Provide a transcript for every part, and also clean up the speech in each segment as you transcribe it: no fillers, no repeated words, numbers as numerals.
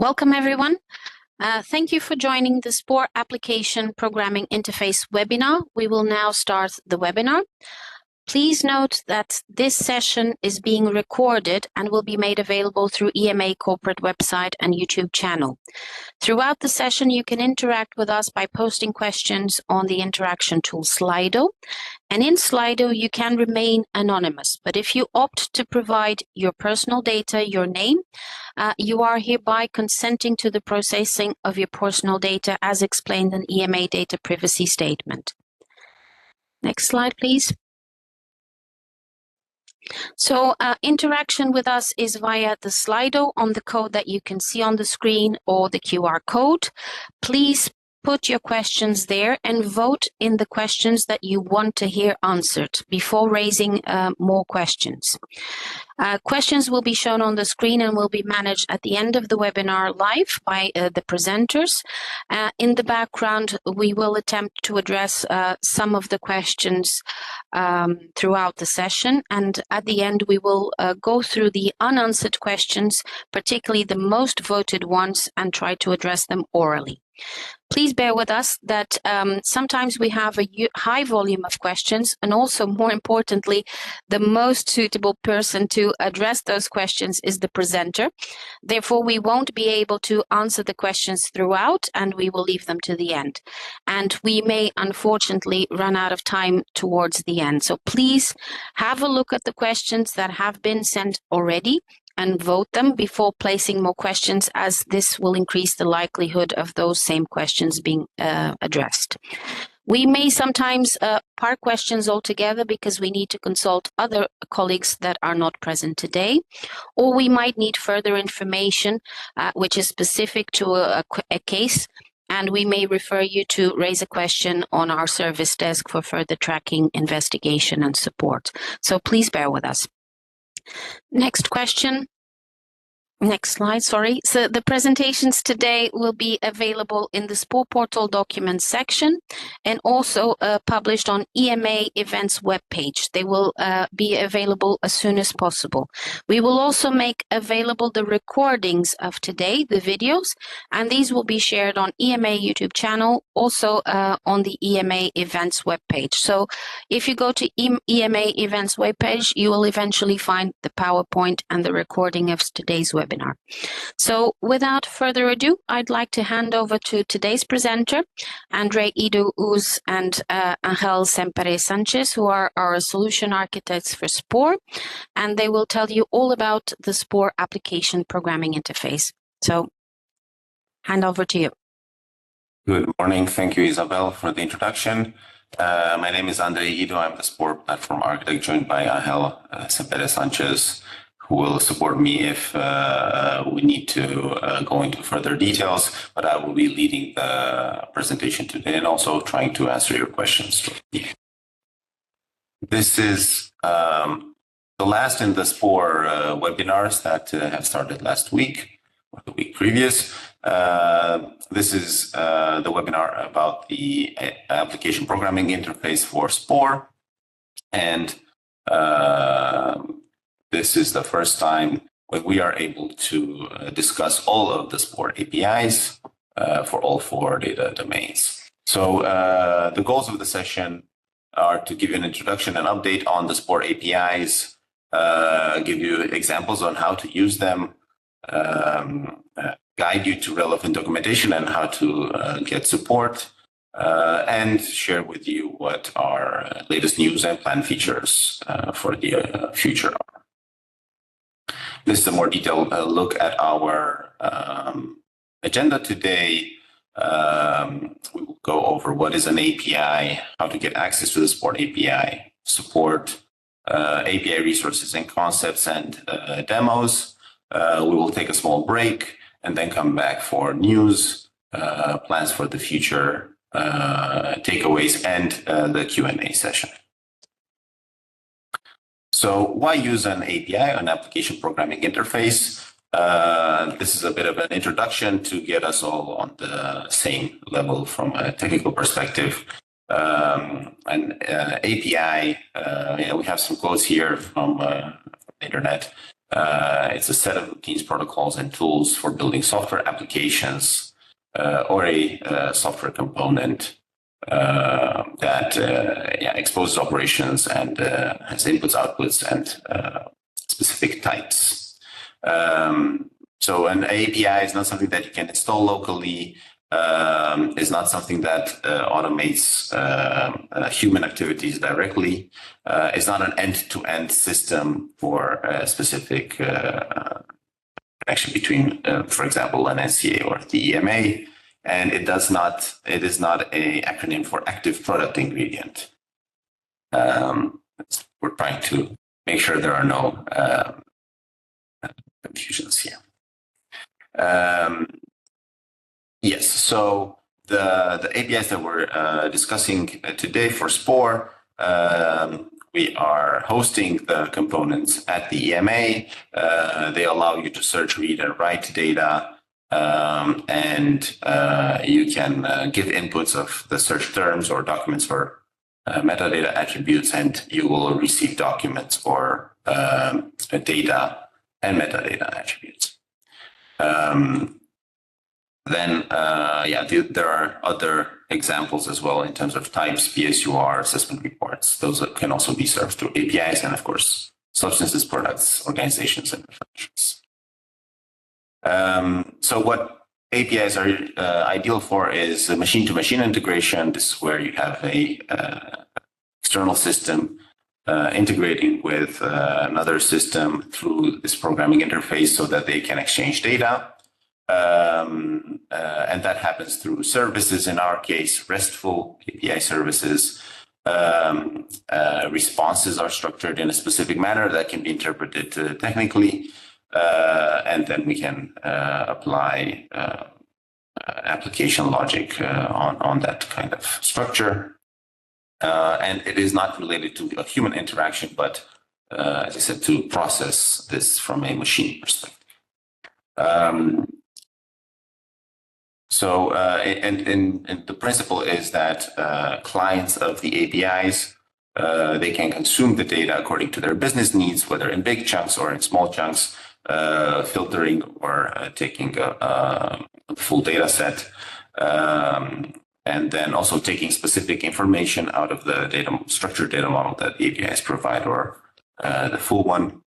Welcome, everyone. Thank you for joining the SPOR Application Programming Interface webinar. We will now start the webinar. Please note that this session is being recorded and will be made available through EMA corporate website and YouTube channel. Throughout the session, you can interact with us by posting questions on the interaction tool Slido. And in Slido, you can remain anonymous. But if you opt to provide your personal data, your name, you are hereby consenting to the processing of your personal data as explained in EMA Data Privacy Statement. Next slide, please. So interaction with us is via the Slido on the code that you can see on the screen or the QR code. Please put your questions there and vote in the questions that you want to hear answered before raising more questions. Questions will be shown on the screen and will be managed at the end of the webinar live by the presenters. In the background, we will attempt to address some of the questions throughout the session. And at the end, we will go through the unanswered questions, particularly the most voted ones, and try to address them orally. Please bear with us that sometimes we have a high volume of questions, and also, more importantly, the most suitable person to address those questions is the presenter. Therefore, we won't be able to answer the questions throughout, and we will leave them to the end. And we may, unfortunately, run out of time towards the end. So please have a look at the questions that have been sent already and vote them before placing more questions, as this will increase the likelihood of those same questions being addressed. We may sometimes park questions altogether because we need to consult other colleagues that are not present today, or we might need further information which is specific to a case, and we may refer you to raise a question on our service desk for further tracking, investigation, and support. So please bear with us. Next question. Next slide, sorry. So the presentations today will be available in the SPOR portal documents section and also published on EMA events webpage. They will be available as soon as possible. We will also make available the recordings of today, the videos, and these will be shared on EMA YouTube channel, also on the EMA events webpage. So if you go to EMA events webpage, you will eventually find the PowerPoint and the recording of today's webinar. So without further ado, I'd like to hand over to today's presenter, Andre Ido Uz and Angel Sempere Sanchez, who are our solution architects for SPOR, and they will tell you all about the SPOR application programming interface. So hand over to you. Good morning. Thank you, Isabel, for the introduction. My name is Andre Ido. I'm the SPOR platform architect, joined by Angel Sempere Sanchez, who will support me if we need to go into further details, but I will be leading the presentation today and also trying to answer your questions. This is the last in the SPOR webinars that have started last week or the week previous. This is the webinar about the application programming interface for SPOR, and this is the first time when we are able to discuss all of the SPOR APIs for all 4 data domains. So the goals of the session are to give you an introduction and update on the SPOR APIs, give you examples on how to use them, guide you to relevant documentation and how to get support, and share with you what our latest news and planned features for the future are. This is a more detailed look at our agenda today. We will go over what is an API, how to get access to the SPOR API, support, API resources and concepts, and demos. We will take a small break and then come back for news, plans for the future, takeaways, and the Q&A session. So why use an API, an application programming interface? This is a bit of an introduction to get us all on the same level from a technical perspective. An API, we have some quotes here from the internet. It's a set of routines, protocols, and tools for building software applications or a software component that exposes operations and has inputs, outputs, and specific types. So an API is not something that you can install locally. Is not something that automates human activities directly. It's not an end-to-end system for a specific connection between, for example, an NCA or the EMA. And it is not an acronym for active product ingredient. We're trying to make sure there are no confusions here. Yes, so the APIs that we're discussing today for SPOR, we are hosting the components at the EMA. They allow you to search, read, and write data, and you can give inputs of the search terms or documents for metadata attributes, and you will receive documents or data and metadata attributes. There are other examples as well in terms of types, PSUR, assessment reports. Those can also be served through APIs, and of course, substances, products, organizations, and functions. So what APIs are ideal for is machine-to-machine integration. This is where you have a external system integrating with another system through this programming interface so that they can exchange data. And that happens through services, in our case, RESTful API services. Responses are structured in a specific manner that can be interpreted technically, and then we can apply application logic on that kind of structure. And it is not related to a human interaction, but as I said, to process this from a machine perspective. And the principle is that clients of the APIs, they can consume the data according to their business needs, whether in big chunks or in small chunks, filtering or taking a full data set, and then also taking specific information out of the structured data model that APIs provide, or the full one.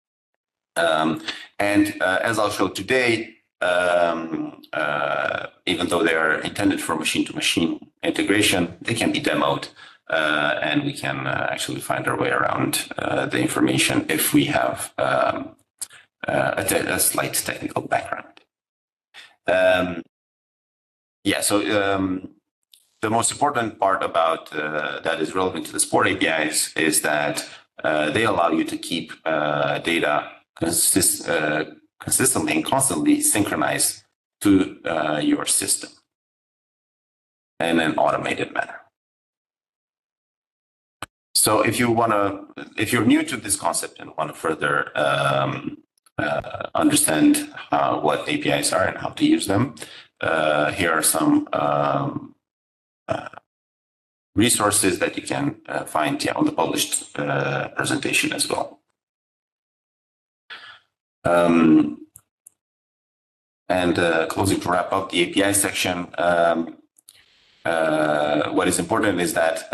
As I'll show today, even though they are intended for machine-to-machine integration, they can be demoed, and we can actually find our way around the information if we have a slight technical background. The most important part about that is relevant to the SPOR APIs is that they allow you to keep data consistently and constantly synchronized to your system in an automated manner. So if you're new to this concept and want to further understand what APIs are and how to use them, here are some resources that you can find on the published presentation as well. Closing to wrap up the API section, what is important is that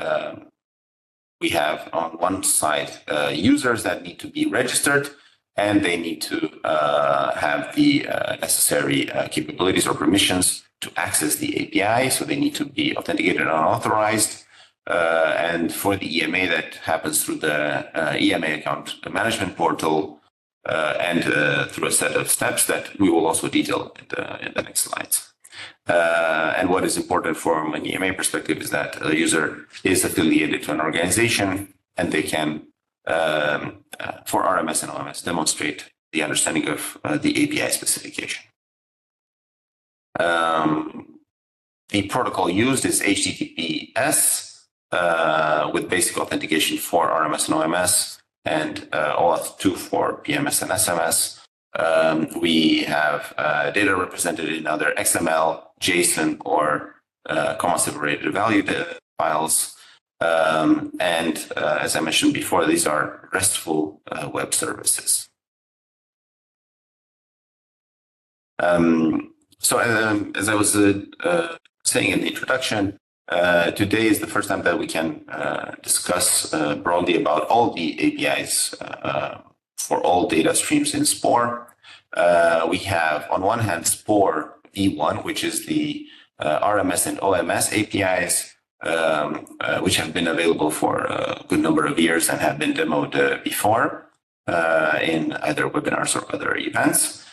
we have on one side users that need to be registered, and they need to have the necessary capabilities or permissions to access the API. So they need to be authenticated and authorized. And for the EMA, that happens through the EMA account management portal and through a set of steps that we will also detail in the next slides. And what is important from an EMA perspective is that the user is affiliated to an organization, and they can, for RMS and OMS, demonstrate the understanding of the API specification. The protocol used is HTTPS with basic authentication for RMS and OMS, and OAuth 2 for PMS and SMS. We have data represented in either XML, JSON, or comma-separated value files. As I mentioned before, these are RESTful web services. As I was saying in the introduction, today is the first time that we can discuss broadly about all the APIs for all data streams in SPOR. We have, on one hand, SPOR v1, which is the RMS and OMS APIs, which have been available for a good number of years and have been demoed before in either webinars or other events.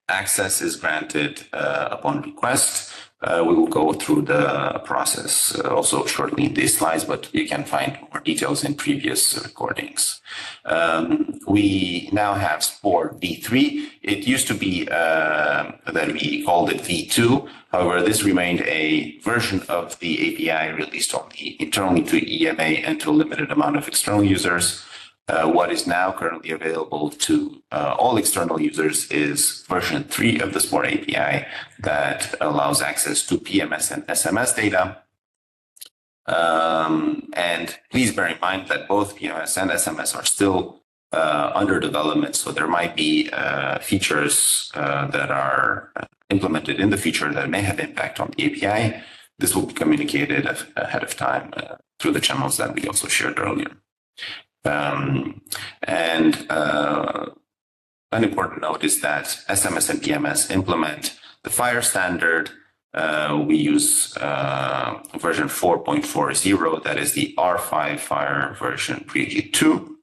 Access is granted upon request. We will go through the process also shortly in these slides, but you can find more details in previous recordings. We now have SPOR v3. It used to be that we called it v2. However, this remained a version of the API released only internally to EMA and to a limited amount of external users. What is now currently available to all external users is version 3 of the SPOR API that allows access to PMS and SMS data. And please bear in mind that both PMS and SMS are still under development, so there might be features that are implemented in the future that may have impact on the API. This will be communicated ahead of time through the channels that we also shared earlier. An important note is that SMS and PMS implement the FHIR standard. We use version 4.40, that is the R5 FHIR version Preview 2.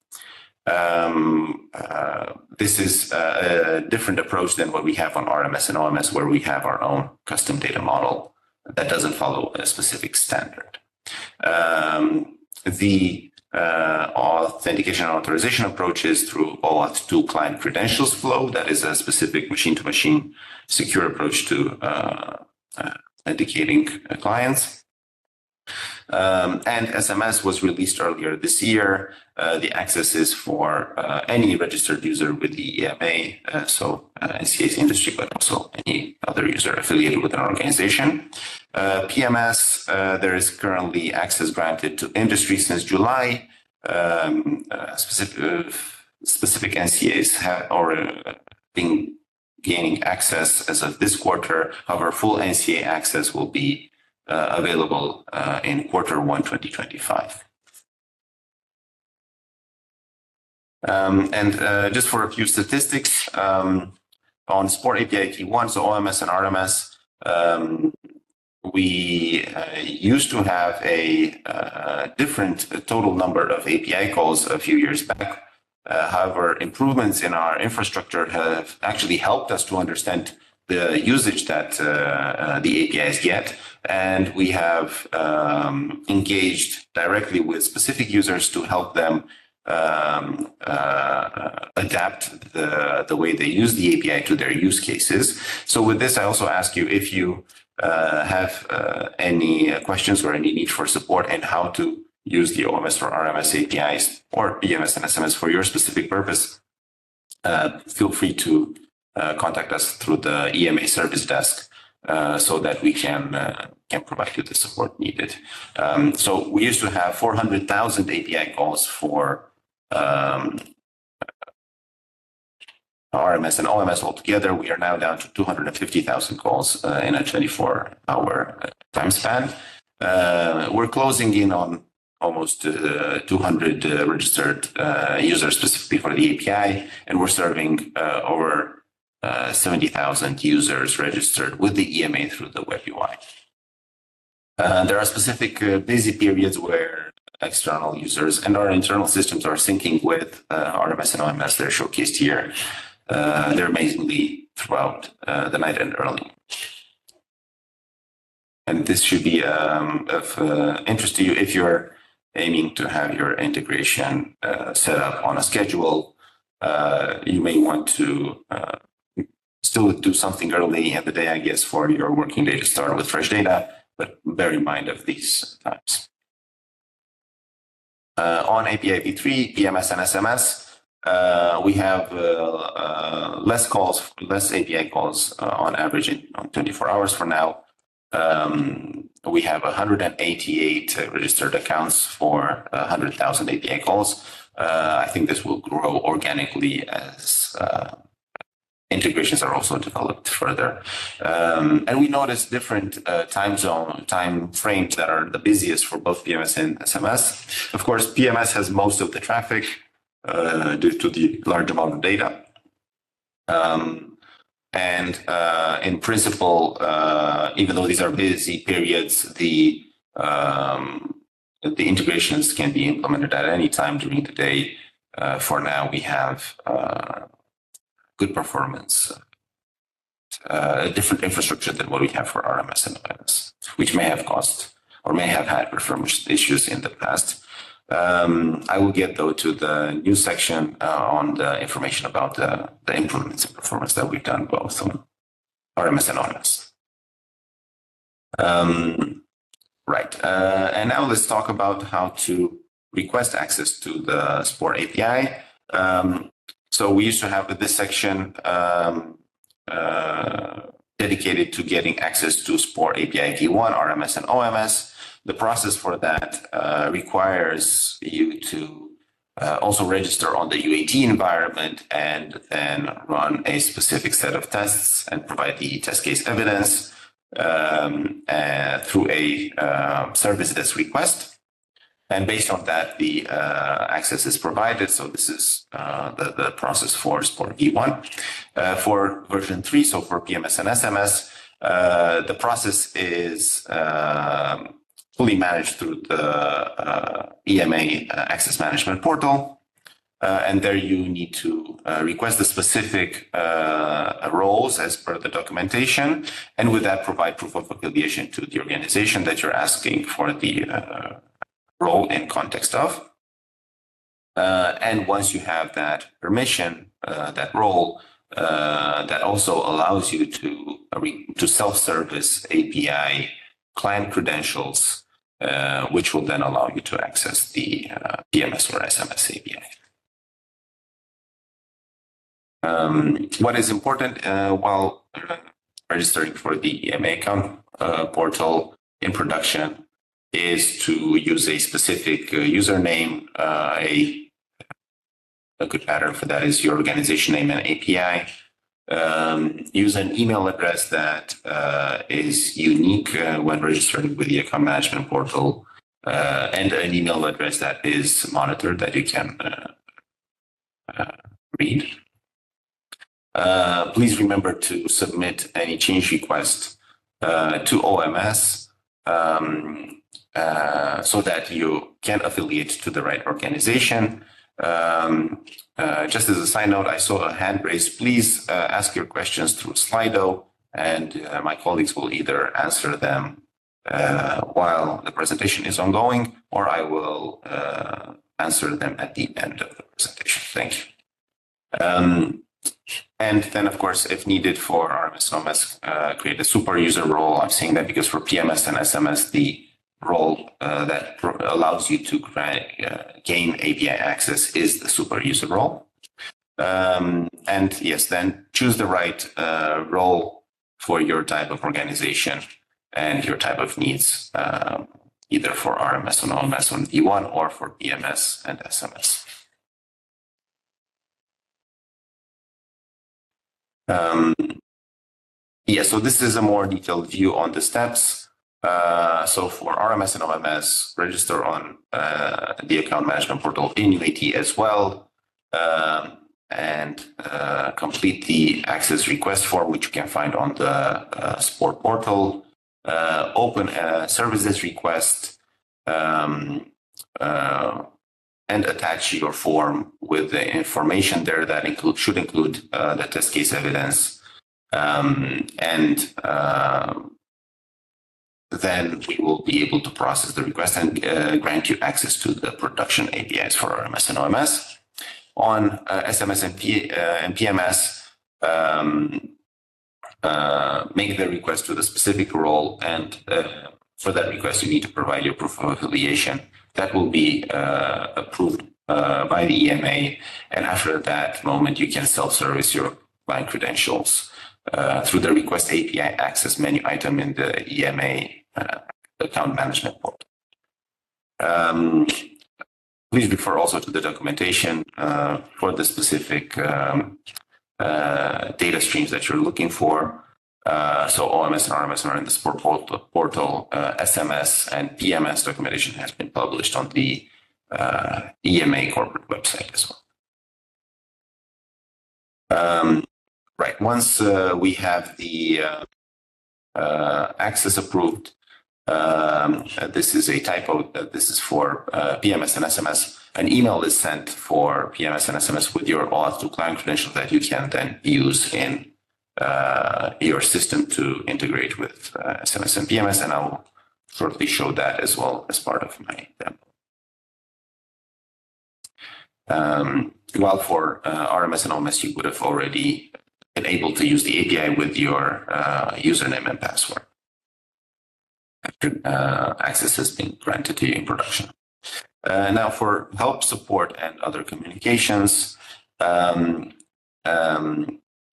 This is a different approach than what we have on RMS and OMS, where we have our own custom data model that doesn't follow a specific standard. The authentication and authorization approach is through OAuth 2 client credentials flow. That is a specific machine-to-machine secure approach to authenticating clients. And SMS was released earlier this year. The access is for any registered user with the EMA, so NCA's industry, but also any other user affiliated with an organization. PMS, there is currently access granted to industry since July. Specific NCAs have already been gaining access as of this quarter. However, full NCA access will be available in Q1 2025. Just for a few statistics on SPOR API T1, so OMS and RMS, we used to have a different total number of API calls a few years back. However, improvements in our infrastructure have actually helped us to understand the usage that the APIs get, and we have engaged directly with specific users to help them adapt the way they use the API to their use cases. So with this, I also ask you if you have any questions or any need for support and how to use the OMS or RMS APIs or PMS and SMS for your specific purpose, feel free to contact us through the EMA service desk so that we can provide you the support needed. So we used to have 400,000 API calls for RMS and OMS altogether. We are now down to 250,000 calls in a 24-hour time span. We're closing in on almost 200 registered users specifically for the API, and we're serving over 70,000 users registered with the EMA through the web UI. There are specific busy periods where external users and our internal systems are syncing with RMS and OMS. They're showcased here. They're amazingly throughout the night and early. And this should be of interest to you if you're aiming to have your integration set up on a schedule. You may want to still do something early in the day, I guess, for your working day to start with fresh data, but bear in mind of these times. On API v3, PMS and SMS, we have less API calls on average on 24 hours for now. We have 188 registered accounts for 100,000 API calls. I think this will grow organically as integrations are also developed further. And we notice different time frames that are the busiest for both PMS and SMS. Of course, PMS has most of the traffic due to the large amount of data. In principle, even though these are busy periods, the integrations can be implemented at any time during the day. For now, we have good performance, a different infrastructure than what we have for RMS and OMS, which may have caused or may have had performance issues in the past. I will get, though, to the new section on the information about the improvements in performance that we've done both on RMS and OMS. Right. And now let's talk about how to request access to the SPOR API. So we used to have this section dedicated to getting access to SPOR API V1, RMS, and OMS. The process for that requires you to also register on the UAT environment and then run a specific set of tests and provide the test case evidence through a service desk request. And based on that, the access is provided. So this is the process for SPOR V1. For version 3, so for PMS and SMS, the process is fully managed through the EMA Access Management Portal. And there you need to request the specific roles as per the documentation. And with that, provide proof of affiliation to the organization that you're asking for the role in context of. And once you have that permission, that role, that also allows you to self-service API client credentials, which will then allow you to access the PMS or SMS API. What is important while registering for the EMA account portal in production is to use a specific username. A good pattern for that is your organization name and API. Use an email address that is unique when registering with the account management portal, and an email address that is monitored that you can read. Please remember to submit any change request to OMS so that you can affiliate to the right organization. Just as a side note, I saw a hand raised. Please ask your questions through Slido, and my colleagues will either answer them while the presentation is ongoing, or I will answer them at the end of the presentation. Thank you. And then, of course, if needed for RMS, OMS, create a super user role. I'm saying that because for PMS and SMS, the role that allows you to gain API access is the super user role. And yes, then choose the right role for your type of organization and your type of needs, either for RMS and OMS on V1 or for PMS and SMS. So this is a more detailed view on the steps. So for RMS and OMS, register on the account management portal in UAT as well, and complete the access request form, which you can find on the SPOR portal. Open a services request and attach your form with the information there that should include the test case evidence. Then we will be able to process the request and grant you access to the production APIs for RMS and OMS. On SMS and PMS, make the request to the specific role, and for that request, you need to provide your proof of affiliation. That will be approved by the EMA, and after that moment, you can self-service your client credentials through the Request API Access menu item in the EMA account management portal. Please refer also to the documentation for the specific data streams that you're looking for. So OMS and RMS are in the SPOR portal. SMS and PMS documentation has been published on the EMA corporate website as well. Right. Once we have the access approved, this is a typo. This is for PMS and SMS. An email is sent for PMS and SMS with your auth to client credentials that you can then use in your system to integrate with SMS and PMS, and I'll shortly show that as well as part of my demo. While for RMS and OMS, you would have already been able to use the API with your username and password after access has been granted to you in production. Now for help, support, and other communications,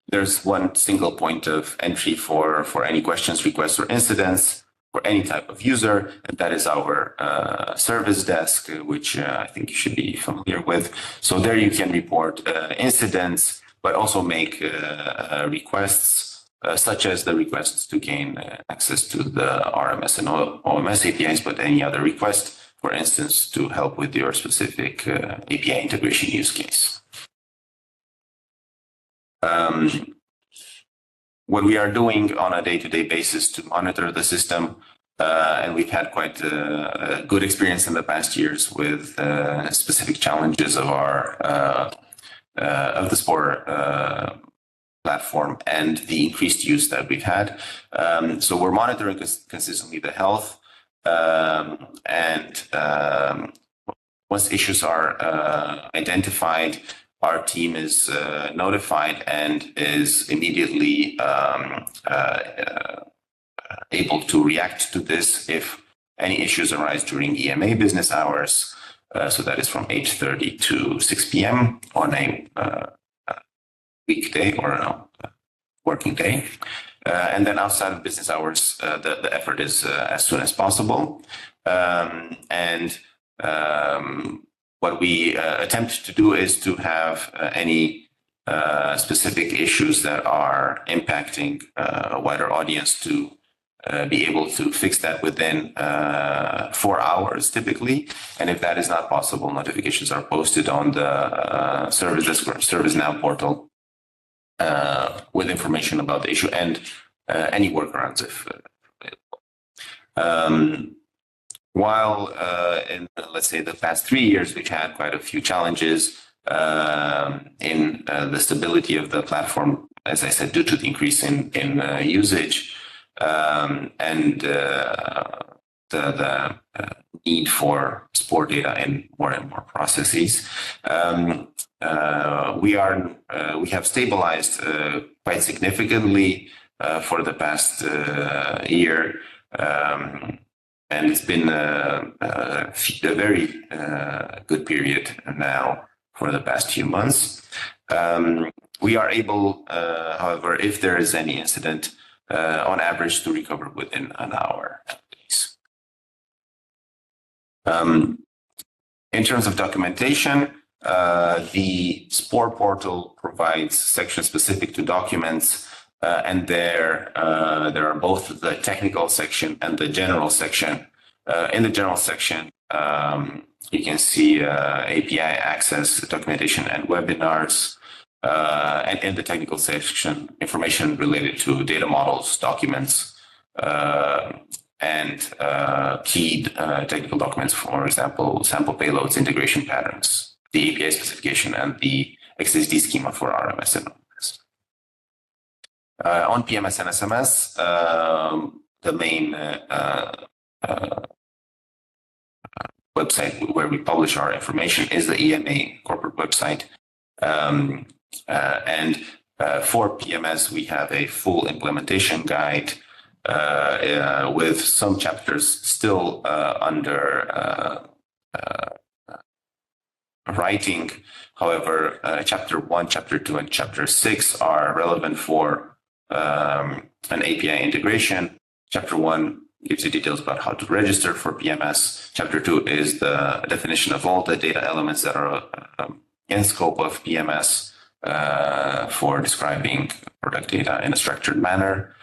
there's one single point of entry for any questions, requests, or incidents for any type of user, and that is our service desk, which I think you should be familiar with. So there you can report incidents, but also make requests, such as the requests to gain access to the RMS and OMS APIs, but any other request, for instance, to help with your specific API integration use case. What we are doing on a day-to-day basis to monitor the system, and we've had quite a good experience in the past years with specific challenges of the SPOR platform and the increased use that we've had. So we're monitoring consistently the health, and once issues are identified, our team is notified and is immediately able to react to this if any issues arise during EMA business hours. So that is from 8:30 to 6 p.m. on a weekday or a working day. And then outside of business hours, the effort is as soon as possible. What we attempt to do is to have any specific issues that are impacting a wider audience to be able to fix that within 4 hours typically. And if that is not possible, notifications are posted on the ServiceNow portal with information about the issue and any workarounds if available. While in, let's say, the past 3 years, we've had quite a few challenges in the stability of the platform, as I said, due to the increase in usage and the need for SPOR data in more and more processes. We have stabilized quite significantly for the past year. And it's been a very good period now for the past few months. We are able, however, if there is any incident, on average to recover within an hour at least. In terms of documentation, the SPOR portal provides sections specific to documents. And there are both the technical section and the general section. In the general section, you can see API access, documentation, and webinars. And in the technical section, information related to data models, documents, and key technical documents, for example, sample payloads, integration patterns, the API specification, and the XSD schema for RMS and OMS. On PMS and SMS, the main website where we publish our information is the EMA corporate website. And for PMS, we have a full implementation guide with some chapters still under writing. However, Chapter 1, Chapter 2, and Chapter 6 are relevant for an API integration. Chapter 1 gives you details about how to register for PMS. Chapter 2 is the definition of all the data elements that are in scope of PMS for describing product data in a structured manner.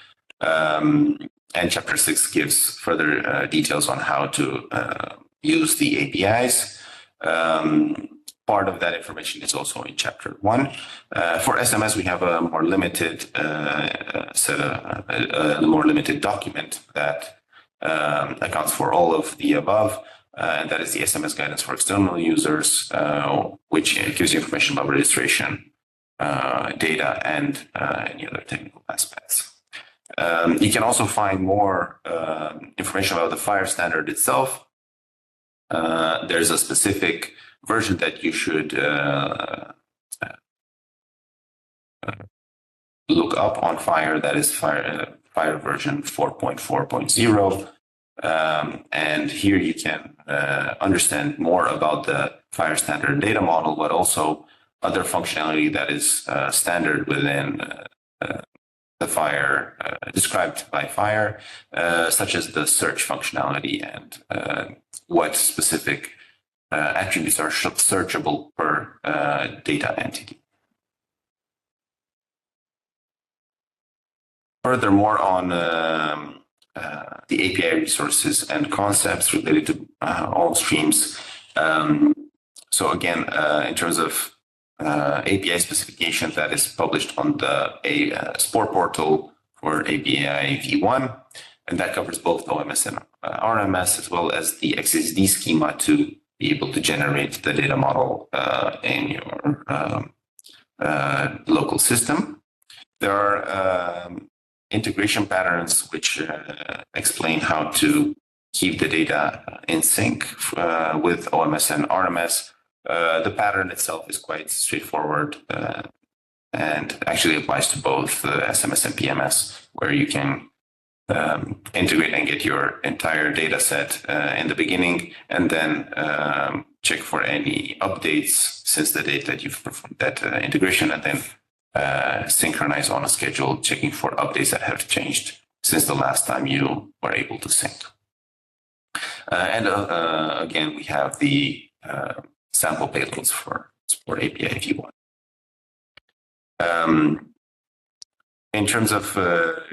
And Chapter 6 gives further details on how to use the APIs. Part of that information is also in Chapter 1. For SMS, we have a more limited more limited document that accounts for all of the above, and that is the SMS guidance for external users, which gives you information about registration, data, and any other technical aspects. You can also find more information about the FHIR standard itself. There's a specific version that you should look up on FHIR, that is FHIR version 4.4.0. And here you can understand more about the FHIR standard data model, but also other functionality that is standard within the FHIR, described by FHIR, such as the search functionality and what specific attributes are searchable per data entity. Furthermore, on the API resources and concepts related to all streams. So again, in terms of API specification that is published on the SPOR portal for API v1, and that covers both OMS and RMS, as well as the XSD schema to be able to generate the data model in your local system. There are integration patterns which explain how to keep the data in sync with OMS and RMS. The pattern itself is quite straightforward and actually applies to both SMS and PMS, where you can integrate and get your entire data set in the beginning, and then check for any updates since the date that you've performed that integration, and then synchronize on a schedule, checking for updates that have changed since the last time you were able to sync. And again, we have the sample payloads for API v1. In terms of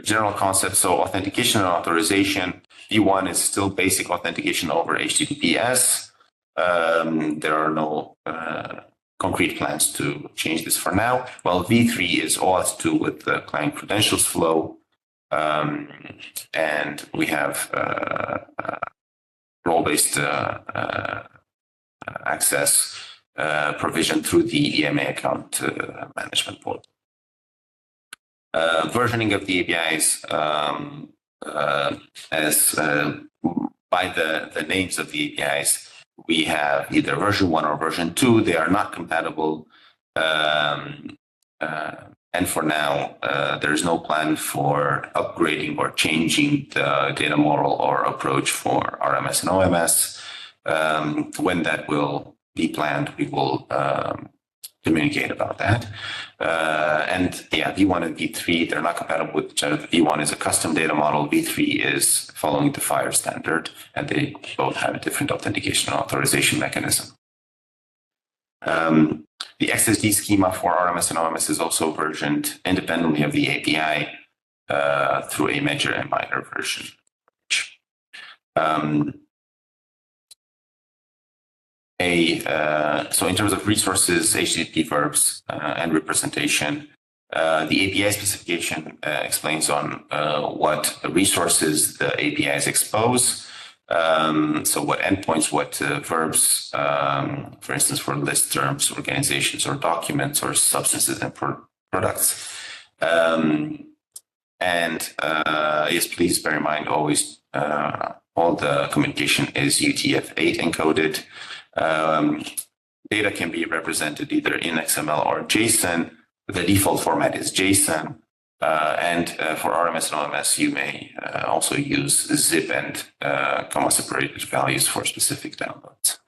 general concepts, so authentication and authorization, v1 is still basic authentication over HTTPS. There are no concrete plans to change this for now, while v3 is OAuth 2 with the client credentials flow. And we have role-based access provision through the EMA account management portal. Versioning of the APIs, as by the names of the APIs, we have either version 1 or version 2. They are not compatible. And for now, there's no plan for upgrading or changing the data model or approach for RMS and OMS. When that will be planned, we will communicate about that. And yeah, v1 and v3, they're not compatible with each other. v1 is a custom data model. v3 is following the FHIR standard, and they both have a different authentication and authorization mechanism. The XSD schema for RMS and OMS is also versioned independently of the API through a major and minor version. So in terms of resources, HTTP verbs, and representation, the API specification explains on what resources the APIs expose. So what endpoints, what verbs, for instance, for list terms, organizations, or documents, or substances and products. Yes, please bear in mind always all the communication is UTF-8 encoded. Data can be represented either in XML or JSON. The default format is JSON. And for RMS and OMS, you may also use zip and comma-separated values for specific downloads.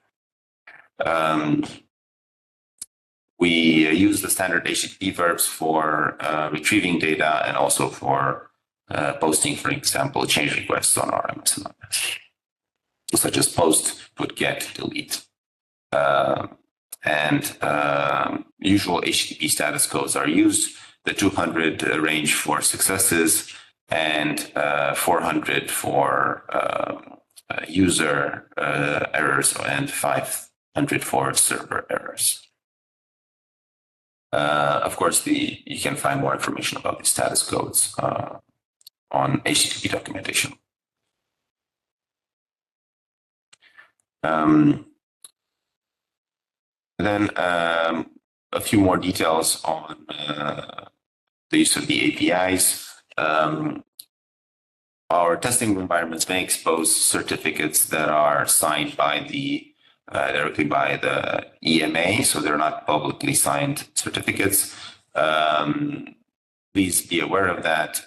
We use the standard HTTP verbs for retrieving data and also for posting, for example, change requests on RMS and RMS, such as post, put, get, delete. Usual HTTP status codes are used. The 200 range for successes and 400 for user errors and 500 for server errors. Of course, you can find more information about the status codes on HTTP documentation. Then a few more details on the use of the APIs. Our testing environments may expose certificates that are signed by directly by the EMA, so they're not publicly signed certificates. Please be aware of that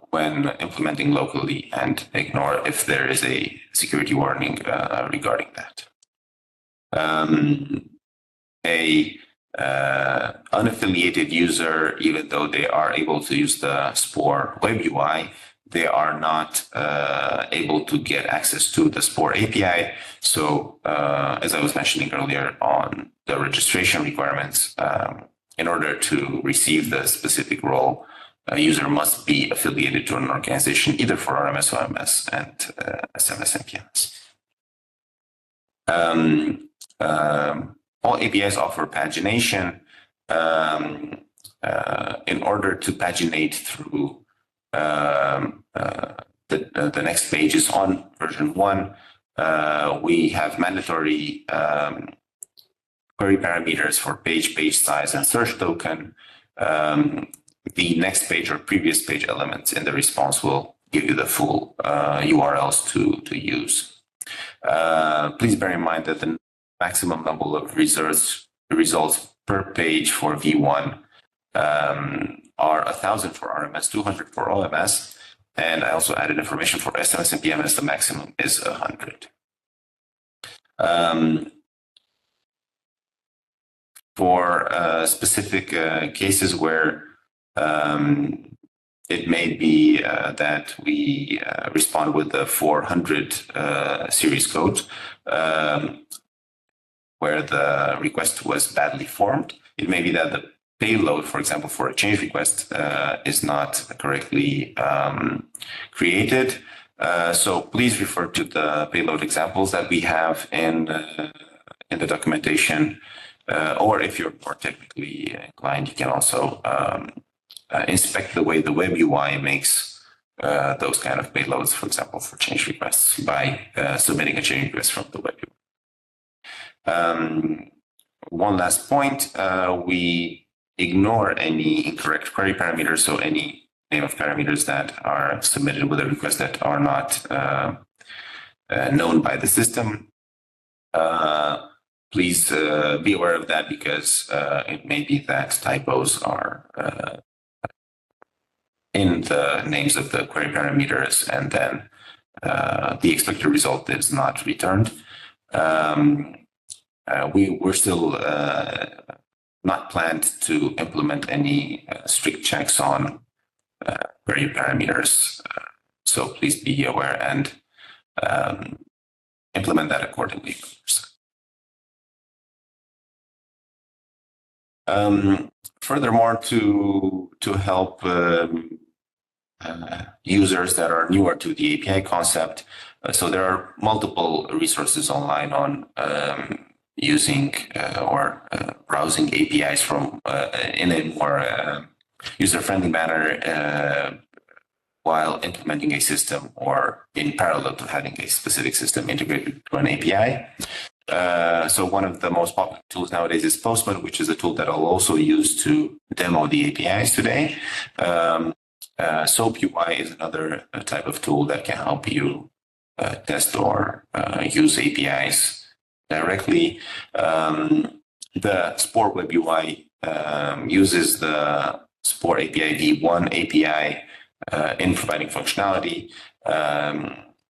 when implementing locally, and ignore if there is a security warning regarding that. Unaffiliated user, even though they are able to use the SPOR web UI, they are not able to get access to the SPOR API. So as I was mentioning earlier on the registration requirements, in order to receive the specific role, a user must be affiliated to an organization, either for RMS, OMS, and SMS and PMS. All APIs offer pagination. In order to paginate through the next pages on version 1, we have mandatory query parameters for page size, and search token. The next page or previous page elements in the response will give you the full URLs to use. Please bear in mind that the maximum number of results per page for V1 are 1,000 for RMS, 200 for OMS, and I also added information for SMS and PMS. The maximum is 100. For specific cases where it may be that we respond with the 400 series code, where the request was badly formed. It may be that the payload, for example, for a change request is not correctly created. So please refer to the payload examples that we have in the documentation. Or if you're more technically inclined, you can also inspect the way the web UI makes those kind of payloads, for example, for change requests by submitting a change request from the web UI. One last point, we ignore any incorrect query parameters, so any name of parameters that are submitted with a request that are not known by the system. Please be aware of that, because it may be that typos are in the names of the query parameters, and then the expected result is not returned. We're still not planned to implement any strict checks on query parameters, so please be aware and implement that accordingly. Furthermore, to help users that are newer to the API concept, so there are multiple resources online on using or browsing APIs from in a more user-friendly manner while implementing a system, or in parallel to having a specific system integrated to an API. So one of the most popular tools nowadays is Postman, which is a tool that I'll also use to demo the APIs today. SOAP UI is another type of tool that can help you test or use APIs directly. The SPOR web UI uses the SPOR API v1 API in providing functionality.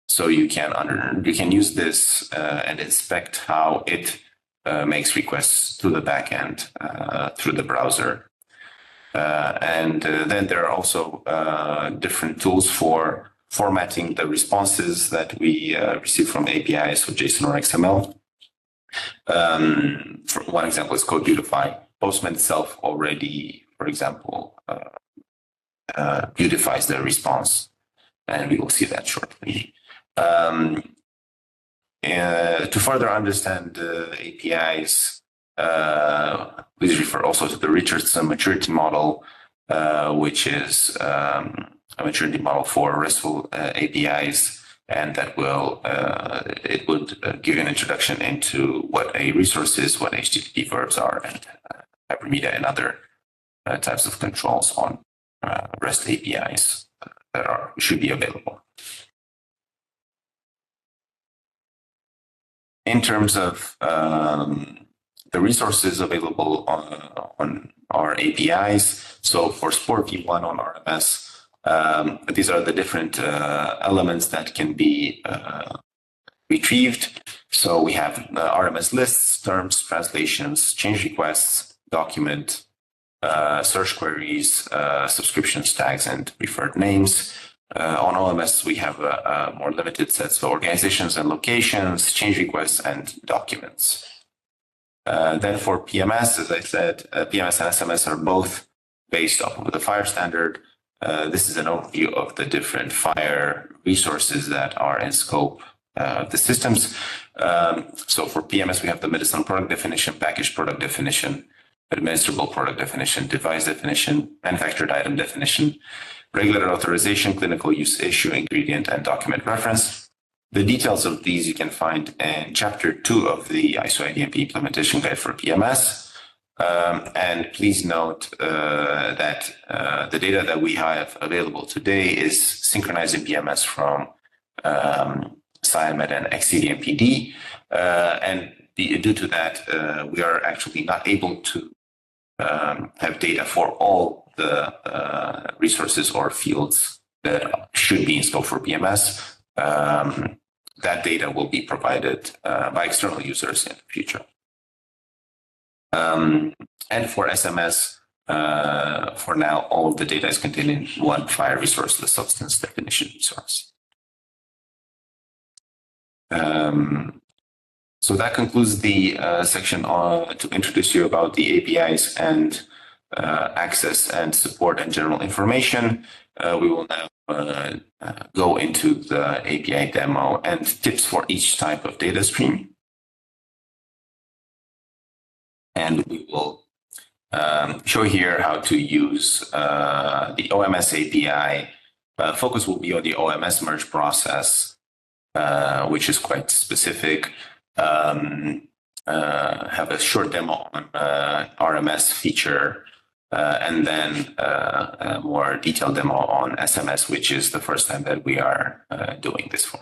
So you can use this and inspect how it makes requests to the backend through the browser. Then there are also different tools for formatting the responses that we receive from APIs, so JSON or XML. For one example is Code Beautify. Postman itself already, for example, beautifies the response, and we will see that shortly. To further understand APIs, please refer also to the Richardson maturity model, which is a maturity model for RESTful APIs, and that will it would give you an introduction into what a resource is, what HTTP verbs are, and hypermedia and other types of controls on REST APIs that should be available. In terms of the resources available on our APIs, so for SPOR v1 on RMS, these are the different elements that can be retrieved. So we have RMS lists, terms, translations, change requests, document, search queries, subscriptions, tags, and preferred names. On OMS, we have a more limited set, so organizations and locations, change requests, and documents. Then for PMS, as I said, PMS and SMS are both based off of the FHIR standard. This is an overview of the different FHIR resources that are in scope of the systems. So for PMS, we have the medicinal product definition, packaged product definition, administrable product definition, device definition, manufactured item definition, regular authorization, clinical use issue, ingredient, and document reference. The details of these you can find in Chapter 2 of the ISO IDMP Implementation Guide for PMS. And please note that the data that we have available today is synchronized in PMS from SciMed and XCDMPD. And due to that, we are actually not able to have data for all the resources or fields that should be in scope for PMS. That data will be provided by external users in the future. And for SMS, for now, all of the data is contained in one FHIR resource, the substance definition resource. So that concludes the section to introduce you about the APIs and access and support and general information. We will now go into the API demo and tips for each type of data stream. And we will show here how to use the OMS API. Focus will be on the OMS merge process, which is quite specific. Have a short demo on RMS feature, and then a more detailed demo on SMS, which is the first time that we are doing this for.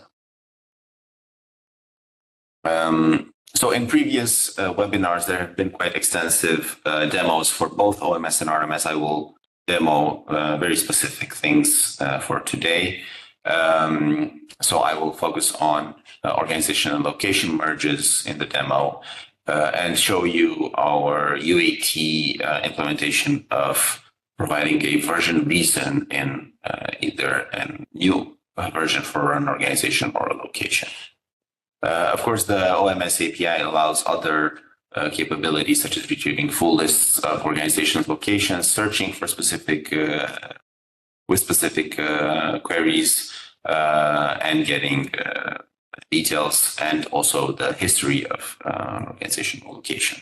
So in previous webinars, there have been quite extensive demos for both OMS and RMS. I will demo very specific things for today. So I will focus on organization and location merges in the demo and show you our UAT implementation of providing a version reason in either a new version for an organization or a location. Of course, the OMS API allows other capabilities such as retrieving full lists of organizations, locations, searching for specific with specific queries, and getting details and also the history of organization or location.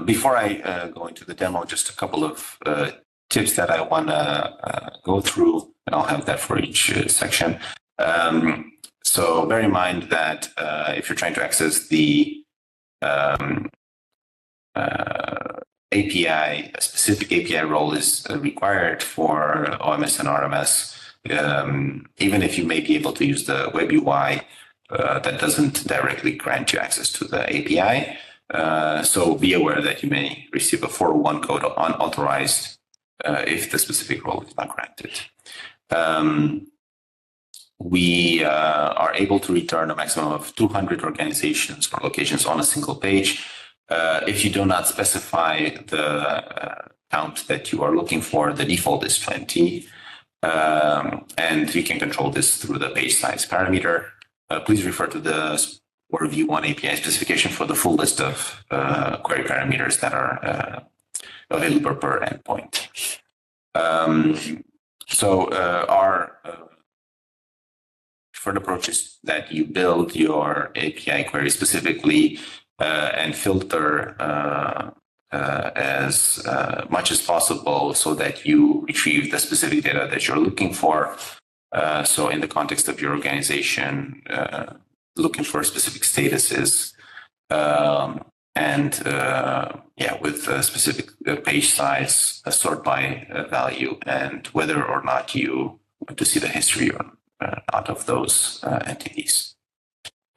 Before I go into the demo, just a couple of tips that I want to go through, and I'll have that for each section. So bear in mind that if you're trying to access the API, a specific API role is required for OMS and RMS. Even if you may be able to use the web UI, that doesn't directly grant you access to the API. So be aware that you may receive a 401 code unauthorized if the specific role is not granted. We are able to return a maximum of 200 organizations or locations on a single page. If you do not specify the count that you are looking for, the default is 20. And you can control this through the page size parameter. Please refer to the SPOR v1 API specification for the full list of query parameters that are available per endpoint. Our preferred approach is that you build your API query specifically and filter as much as possible so that you retrieve the specific data that you're looking for. So in the context of your organization, looking for specific statuses, with specific page size, sort by value, and whether or not you want to see the history or not of those entities.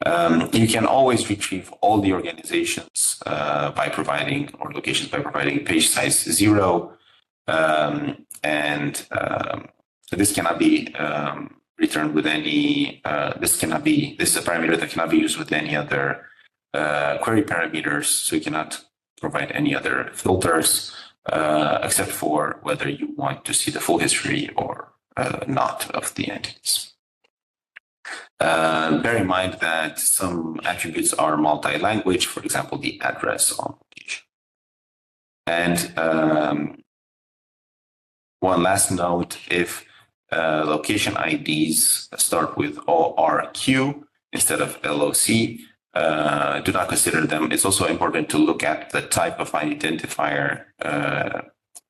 You can always retrieve all the organizations by providing, or locations by providing page size 0. This cannot be returned with any, this is a parameter that cannot be used with any other query parameters. So you cannot provide any other filters except for whether you want to see the full history or not of the entities. Bear in mind that some attributes are multi-language, for example, the address on location. And one last note, if location IDs start with ORQ instead of LOC, do not consider them. It's also important to look at the type of identifier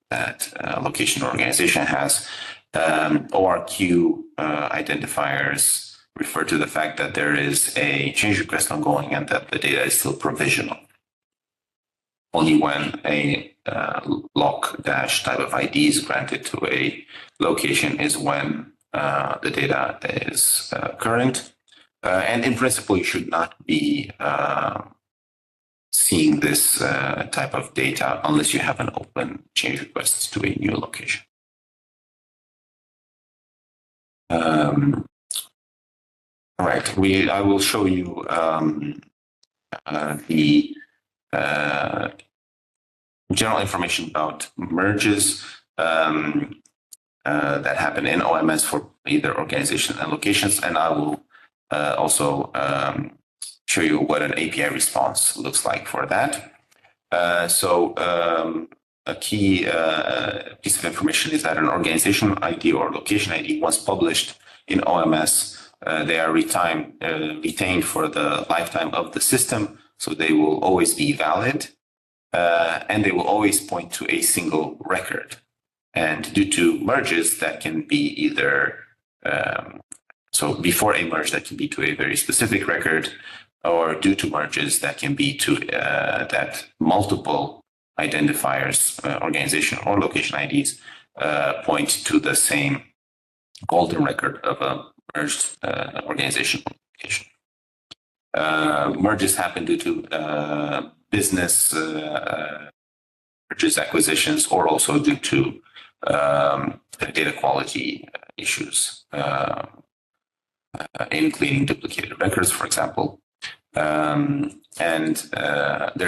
that location or organization has. ORQ identifiers refer to the fact that there is a change request ongoing and that the data is still provisional. Only when a lock dash type of ID is granted to a location is when the data is current. And in principle, you should not be seeing this type of data unless you have an open change request to a new location. All right, I will show you the general information about merges that happen in OMS for either organizations and locations, and I will also show you what an API response looks like for that. A key piece of information is that an organization ID or location ID, once published in OMS, they are retained for the lifetime of the system, so they will always be valid, and they will always point to a single record. And due to merges, that can be either, so before a merge, that can be to a very specific record, or due to merges, that can be to that multiple identifiers, organization or location IDs, point to the same golden record of a merged organization or location. Merges happen due to business mergers, acquisitions, or also due to data quality issues, including duplicated records, for example. There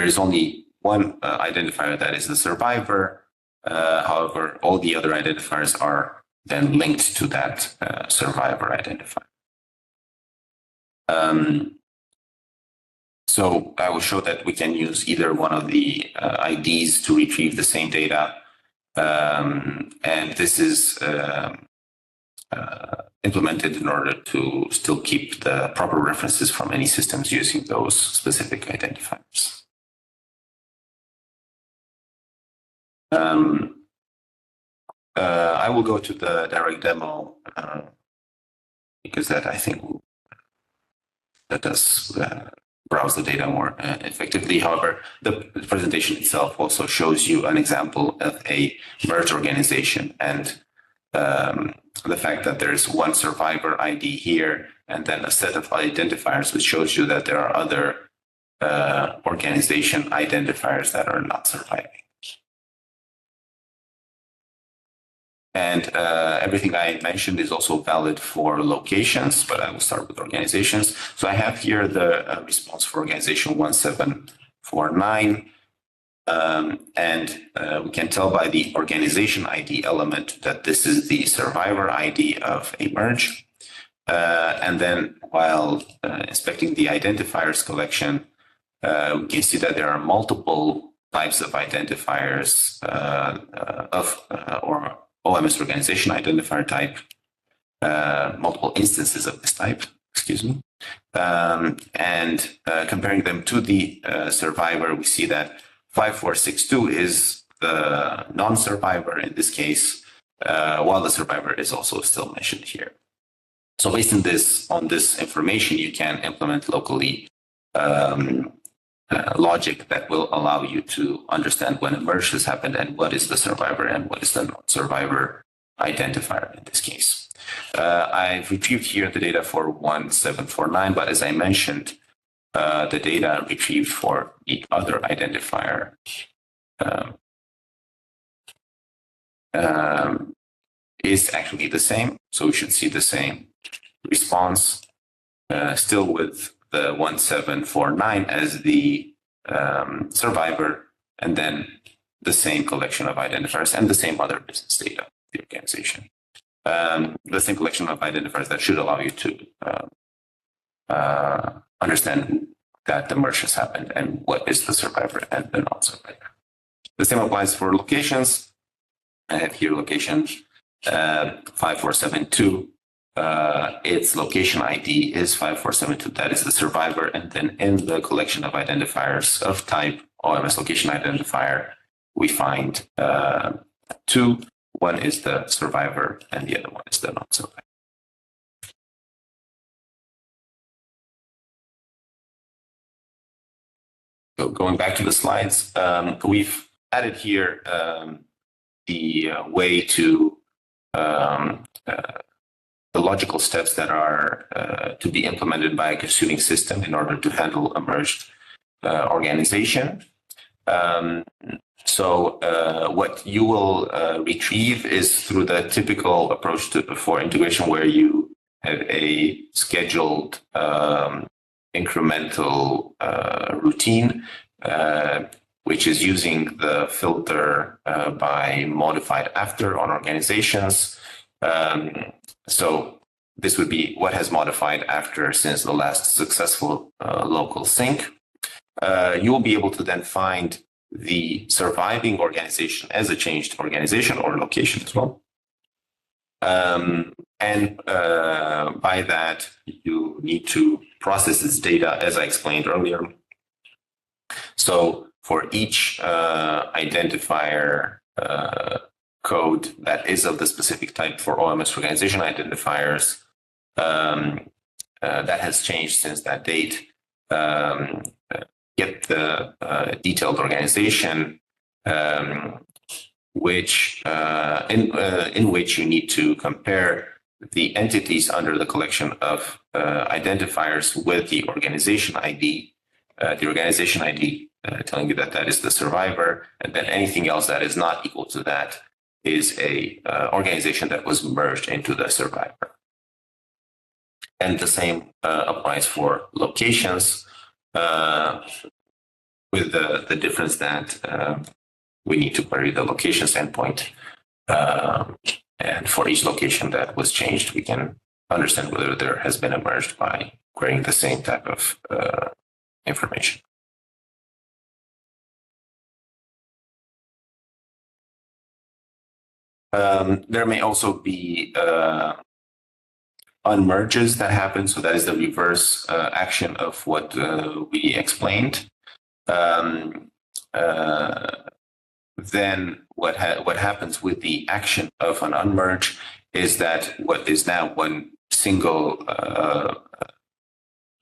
is only one identifier that is the survivor. However, all the other identifiers are then linked to that survivor identifier. So I will show that we can use either one of the IDs to retrieve the same data. And this is implemented in order to still keep the proper references from any systems using those specific identifiers. I will go to the direct demo because that I think will let us browse the data more effectively. However, the presentation itself also shows you an example of a merged organization and the fact that there is one survivor ID here and then a set of identifiers which shows you that there are other organization identifiers that are not surviving. And everything I mentioned is also valid for locations, but I will start with organizations. So I have here the response for organization 17 749. We can tell by the organization ID element that this is the survivor ID of a merge. And then while inspecting the identifiers collection, we can see that there are multiple types of identifiers or OMS organization identifier type, multiple instances of this type, excuse me. Comparing them to the survivor, we see that 5462 is the non-survivor in this case, while the survivor is also still mentioned here. So based on this information, you can implement locally logic that will allow you to understand when a merge has happened and what is the survivor and what is the non-survivor identifier in this case. I've retrieved here the data for 1749, but as I mentioned, the data retrieved for the other identifier is actually the same. So we should see the same response, still with the 1749 as the survivor, and then the same collection of identifiers and the same other business data of the organization. The same collection of identifiers that should allow you to understand that the merge has happened and what is the survivor and the non-survivor. The same applies for locations. I have here location 5472. Its location ID is 5472. That is the survivor. And then in the collection of identifiers of type OMS location identifier, we find two. One is the survivor and the other one is the non-survivor. So going back to the slides, we've added here the way to the logical steps that are to be implemented by a computing system in order to handle a merged organization. So what you will retrieve is through the typical approach for integration, where you have a scheduled incremental routine, which is using the filter by modified after on organizations. So this would be what has modified after since the last successful local sync. You will be able to then find the surviving organization as a changed organization or location as well. And by that, you need to process this data, as I explained earlier. So for each identifier code that is of the specific type for OMS organization identifiers that has changed since that date, get the detailed organization, which in which you need to compare the entities under the collection of identifiers with the organization ID. The organization ID telling you that that is the survivor, and then anything else that is not equal to that is a organization that was merged into the survivor. And the same applies for locations, with the difference that we need to query the locations endpoint. And for each location that was changed, we can understand whether there has been a merge by querying the same type of information. There may also be unmerges that happen. So that is the reverse action of what we explained. Then what happens with the action of an unmerge is that what is now one single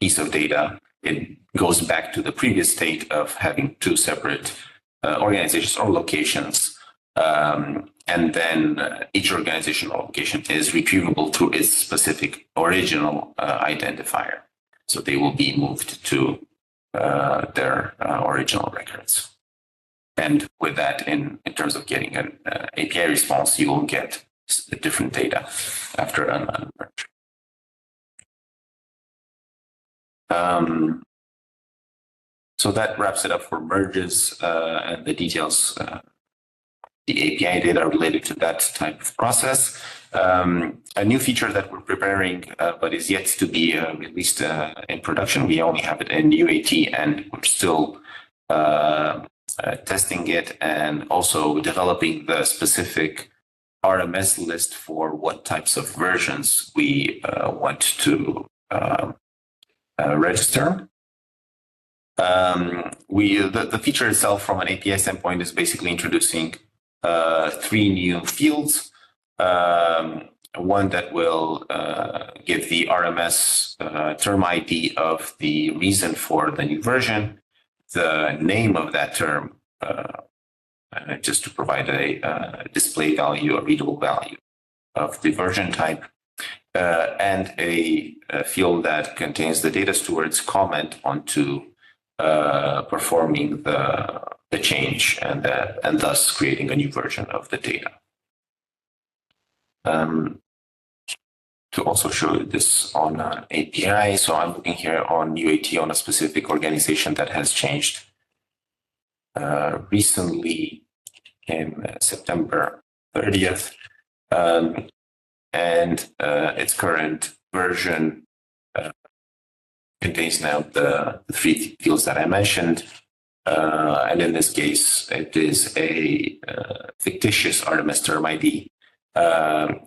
piece of data, it goes back to the previous state of having two separate organizations or locations. And then each organization or location is retrievable to its specific original identifier. So they will be moved to their original records. And with that, in terms of getting an API response, you will get different data after an unmerge. So that wraps it up for merges and the details. The API data related to that type of process. A new feature that we're preparing, but is yet to be released in production. We only have it in UAT, and we're still testing it and also developing the specific RMS list for what types of versions we want to register. The feature itself from an API standpoint is basically introducing 3 new fields. One that will give the RMS term ID of the reason for the new version, the name of that term, just to provide a display value, a readable value of the version type, and a field that contains the data steward's comment onto performing the change and thus creating a new version of the data. To also show this on an API, so I'm looking here on UAT on a specific organization that has changed recently in September 30th, and its current version contains now the 3 fields that I mentioned. And in this case, it is a fictitious RMS term ID, a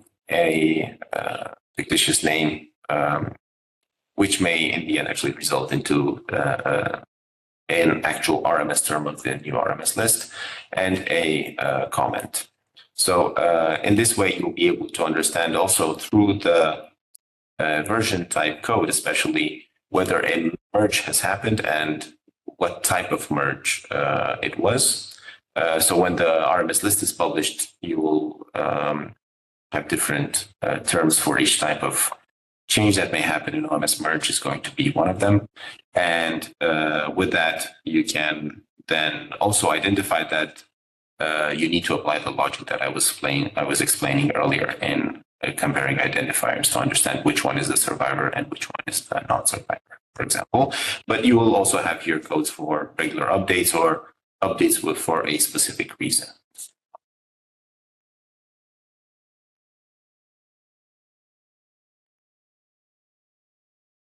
fictitious name, which may in the end actually result into an actual RMS term of the new RMS list, and a comment. So in this way, you'll be able to understand also through the version type code, especially whether a merge has happened and what type of merge it was. So when the RMS list is published, you will have different terms for each type of change that may happen in RMS merge is going to be one of them. And with that, you can then also identify that you need to apply the logic that I was explaining earlier in comparing identifiers to understand which one is the survivor and which one is the non-survivor, for example. But you will also have here codes for regular updates or updates for a specific reason.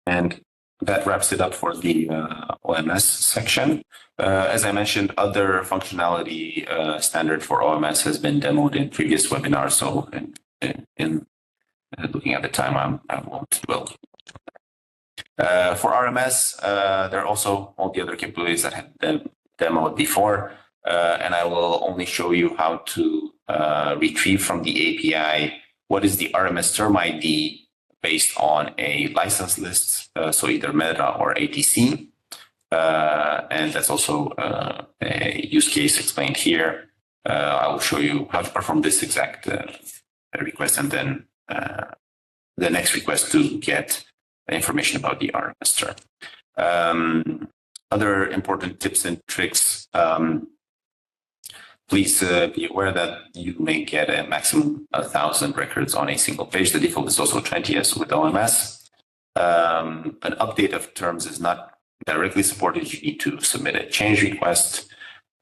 And that wraps it up for the OMS section. As I mentioned, other functionality standard for OMS has been demoed in previous webinars. So in looking at the time, I won't dwell. For RMS, there are also all the other capabilities that have been demoed before, and I will only show you how to retrieve from the API what is the RMS term ID based on a license list, so either Meta or ATC. And that's also a use case explained here. I will show you how to perform this exact request and then the next request to get information about the RMS term. Other important tips and tricks. Please be aware that you may get a maximum 1,000 records on a single page. The default is also 20 as with OMS. An update of terms is not directly supported. You need to submit a change request,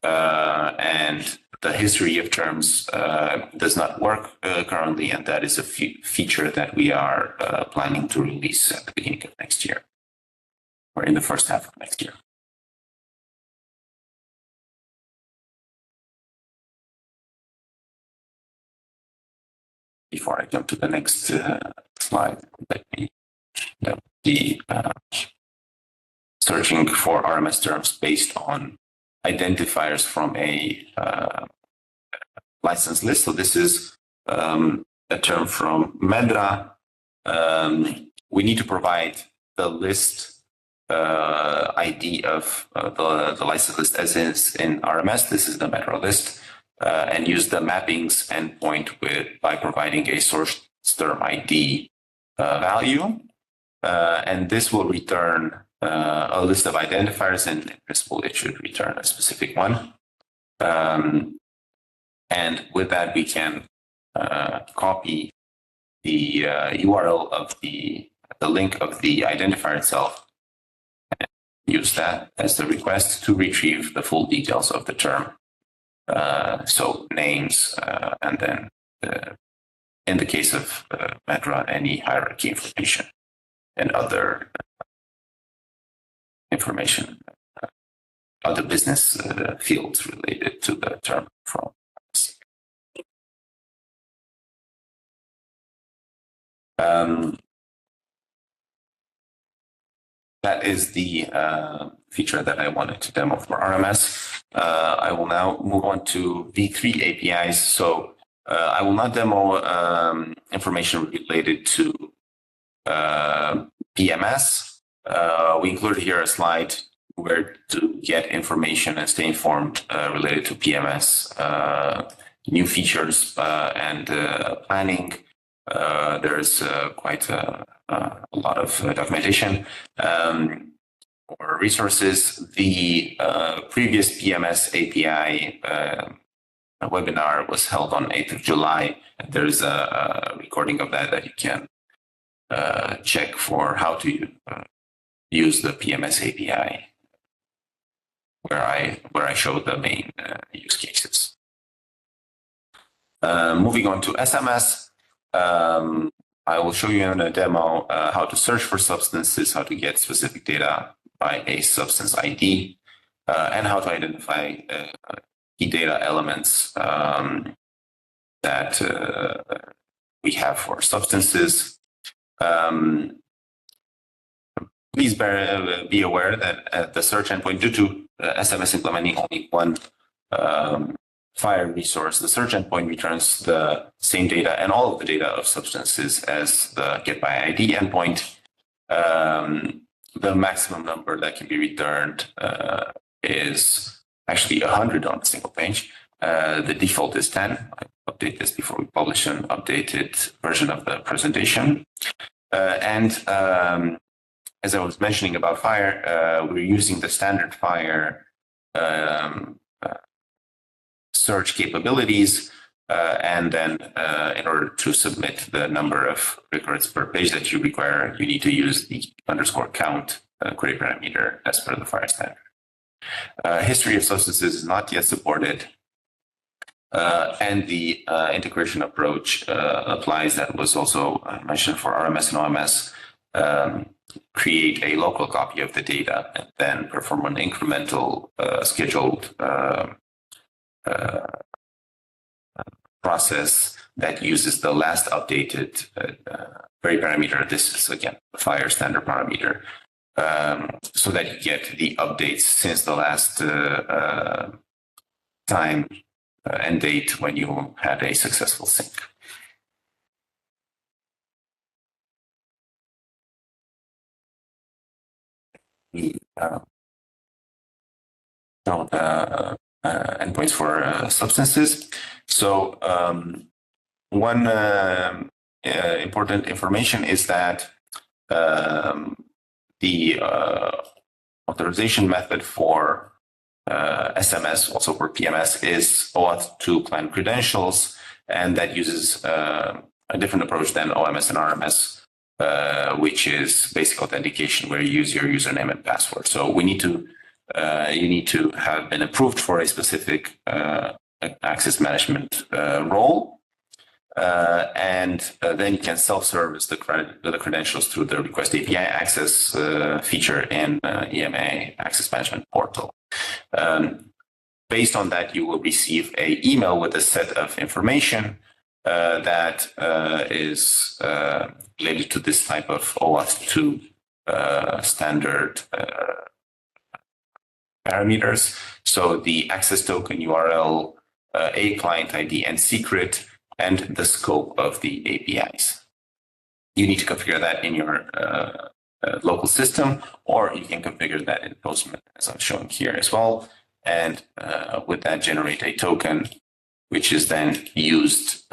and the history of terms does not work currently, and that is a feature that we are planning to release at the beginning of next year, or in the first half of next year. Before I jump to the next slide, let me be searching for RMS terms based on identifiers from a license list. So this is a term from Medra. We need to provide the list ID of the license list as is in RMS. This is the Medra list. And use the mappings endpoint by providing a source term ID value. And this will return a list of identifiers, and in principle, it should return a specific one. And with that, we can copy the URL of the link of the identifier itself, use that as the request to retrieve the full details of the term. So names, and then in the case of Medra, any hierarchy information and other information, other business fields related to the term from us. That is the feature that I wanted to demo for RMS. I will now move on to V3 APIs. So I will not demo information related to PMS. We included here a slide where to get information and stay informed related to PMS, new features and planning. There's quite a lot of documentation or resources. The previous PMS API webinar was held on 8th of July. There's a recording of that you can check for how to use the PMS API, where I showed the main use cases. Moving on to SMS. I will show you in a demo how to search for substances, how to get specific data by a substance ID, and how to identify key data elements that we have for substances. Please be aware that at the search endpoint, due to SMS implementing only one FHIR resource, the search endpoint returns the same data and all of the data of substances as the getById endpoint. The maximum number that can be returned is actually 100 on a single page. The default is 10. I update this before we publish an updated version of the presentation. As I was mentioning about FHIR, we're using the standard FHIR search capabilities, and then in order to submit the number of records per page that you require, you need to use the _count query parameter as per the FHIR standard. History of substances is not yet supported, and the integration approach applies that was also mentioned for RMS and OMS. Create a local copy of the data and then perform an incremental scheduled process that uses the last updated query parameter. This is again the FHIR standard parameter, so that you get the updates since the last time and date when you had a successful sync. Endpoints for substances. So one important information is that the authorization method for SMS, also for PMS, is OAuth 2 client credentials, and that uses a different approach than OMS and RMS, which is basic authentication, where you use your username and password. So we need to you need to have been approved for a specific access management role, and then you can self-service the credentials through the Request API access feature in EMA Access Management Portal. Based on that, you will receive an email with a set of information that is related to this type of OAuth 2 standard parameters. So the access token URL, a client ID and secret, and the scope of the APIs. You need to configure that in your local system, or you can configure that in Postman, as I'm showing here as well. And with that, generate a token, which is then used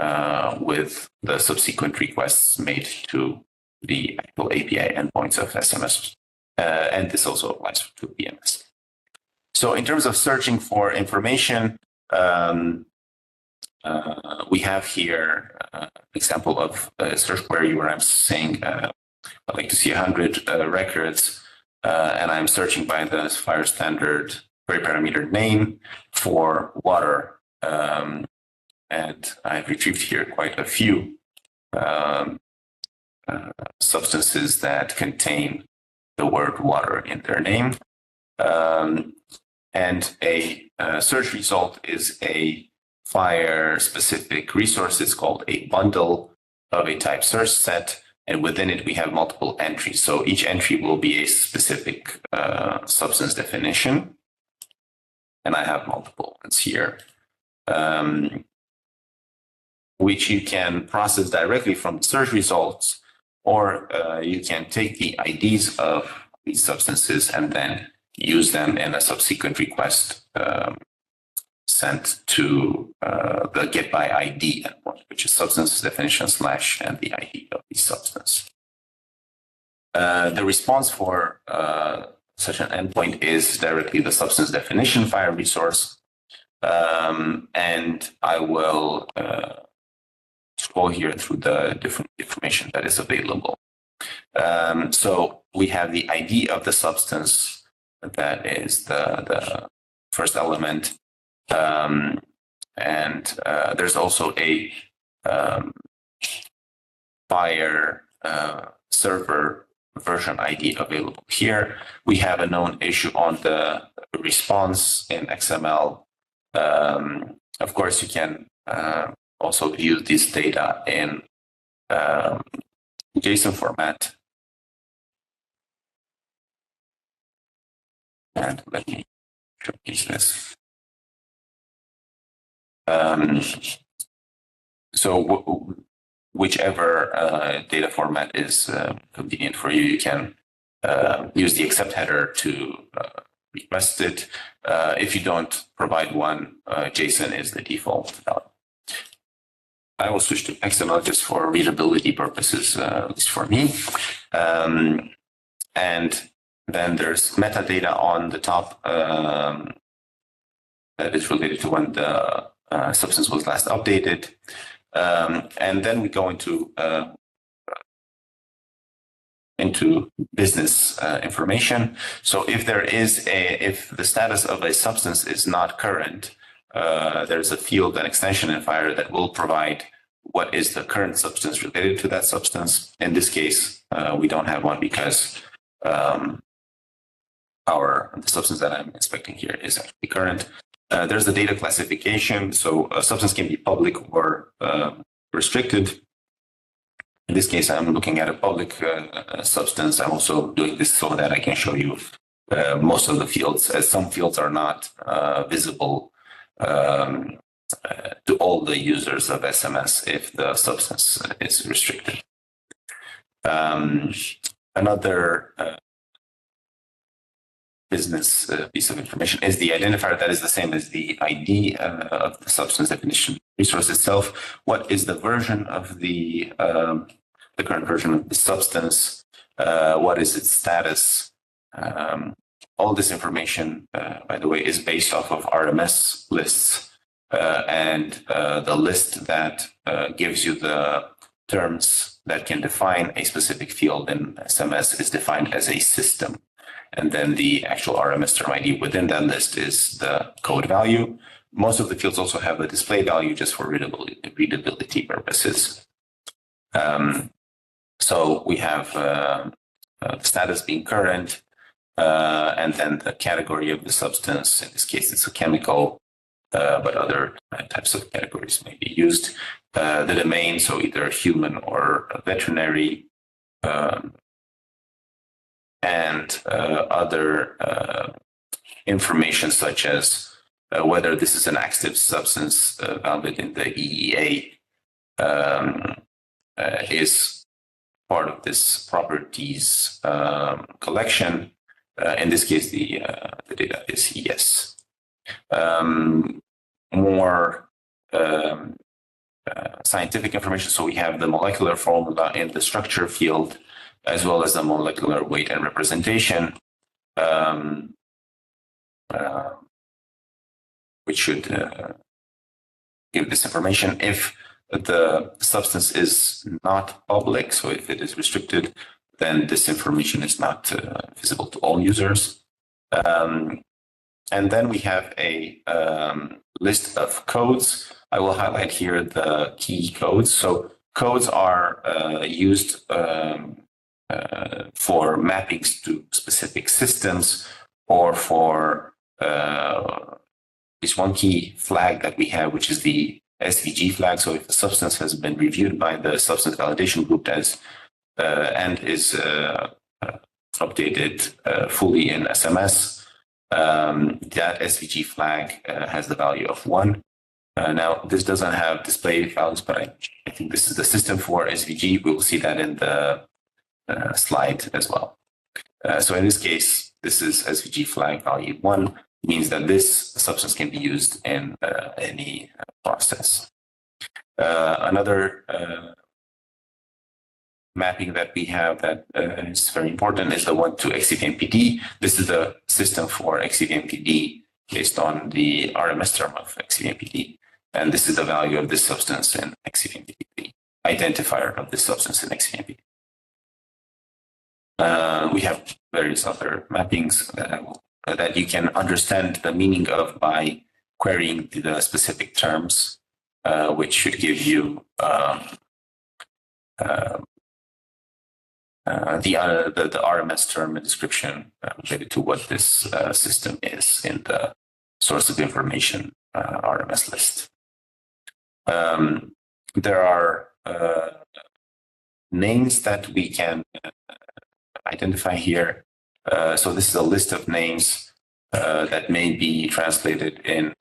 with the subsequent requests made to the actual API endpoints of SMS. And this also applies to PMS. So in terms of searching for information, we have here an example of a search query where I'm saying I'd like to see 100 records and I'm searching by the fire standard query parameter name for water. And I've retrieved here quite a few substances that contain the word water in their name. And a search result is a fire-specific resource. It's called a bundle of a type search set, and within it we have multiple entries. So each entry will be a specific substance definition, and I have multiple ones here, which you can process directly from the search results, or you can take the IDs of these substances and then use them in a subsequent request sent to the get by ID endpoint, which is substance definition / and the ID of the substance. The response for such an endpoint is directly the substance definition file resource. And I will scroll here through the different information that is available. So we have the ID of the substance, that is the first element. And there's also a fire server version ID available here. We have a known issue on the response in XML. Of course, you can also view this data in JSON format. And let me showcase this. So whichever data format is convenient for you, you can use the accept header to request it. If you don't provide one, JSON is the default value. I will switch to XML just for readability purposes, at least for me. And then there's metadata on the top that is related to when the substance was last updated. And then we go into business information. So if the status of a substance is not current, there's a field and extension in Fire that will provide what is the current substance related to that substance. In this case, we don't have one because the substance that I'm inspecting here is actually current. There's the data classification. So a substance can be public or restricted. In this case, I'm looking at a public substance. I'm also doing this so that I can show you most of the fields, as some fields are not visible to all the users of SMS if the substance is restricted. Another business piece of information is the identifier that is the same as the ID of the substance definition resource itself. What is the version of the current version of the substance? What is its status? All this information, by the way, is based off of RMS lists, and the list that gives you the terms that can define a specific field in SMS is defined as a system. And then the actual RMS term ID within that list is the code value. Most of the fields also have a display value just for readability purposes. So we have the status being current, and then the category of the substance. In this case, it's a chemical, but other types of categories may be used. The domain, so either human or veterinary, and other information such as whether this is an active substance valid in the EEA is part of this properties collection. In this case, the data is yes. More scientific information. So we have the molecular formula in the structure field, as well as the molecular weight and representation, which should give this information. If the substance is not public, so if it is restricted, then this information is not visible to all users. And then we have a list of codes. I will highlight here the key codes. So codes are used for mappings to specific systems, or for this one key flag that we have, which is the SVG flag. So if the substance has been reviewed by the substance validation group as and is updated fully in SMS, that SVG flag has the value of 1. Now, this doesn't have display values, but I think this is the system for SVG. We will see that in the slide as well. So in this case, this is SVG flag value 1, means that this substance can be used in any process. Another mapping that we have that is very important is the one to XCVMPD. This is the system for XCVMPD based on the RMS term of XCVMPD. And this is the value of this substance in XCVMPD, the identifier of this substance in XCVMPD. We have various other mappings that you can understand the meaning of by querying the specific terms, which should give you the RMS term and description related to what this system is in the source of information RMS list. There are names that we can identify here. So this is a list of names that may be translated in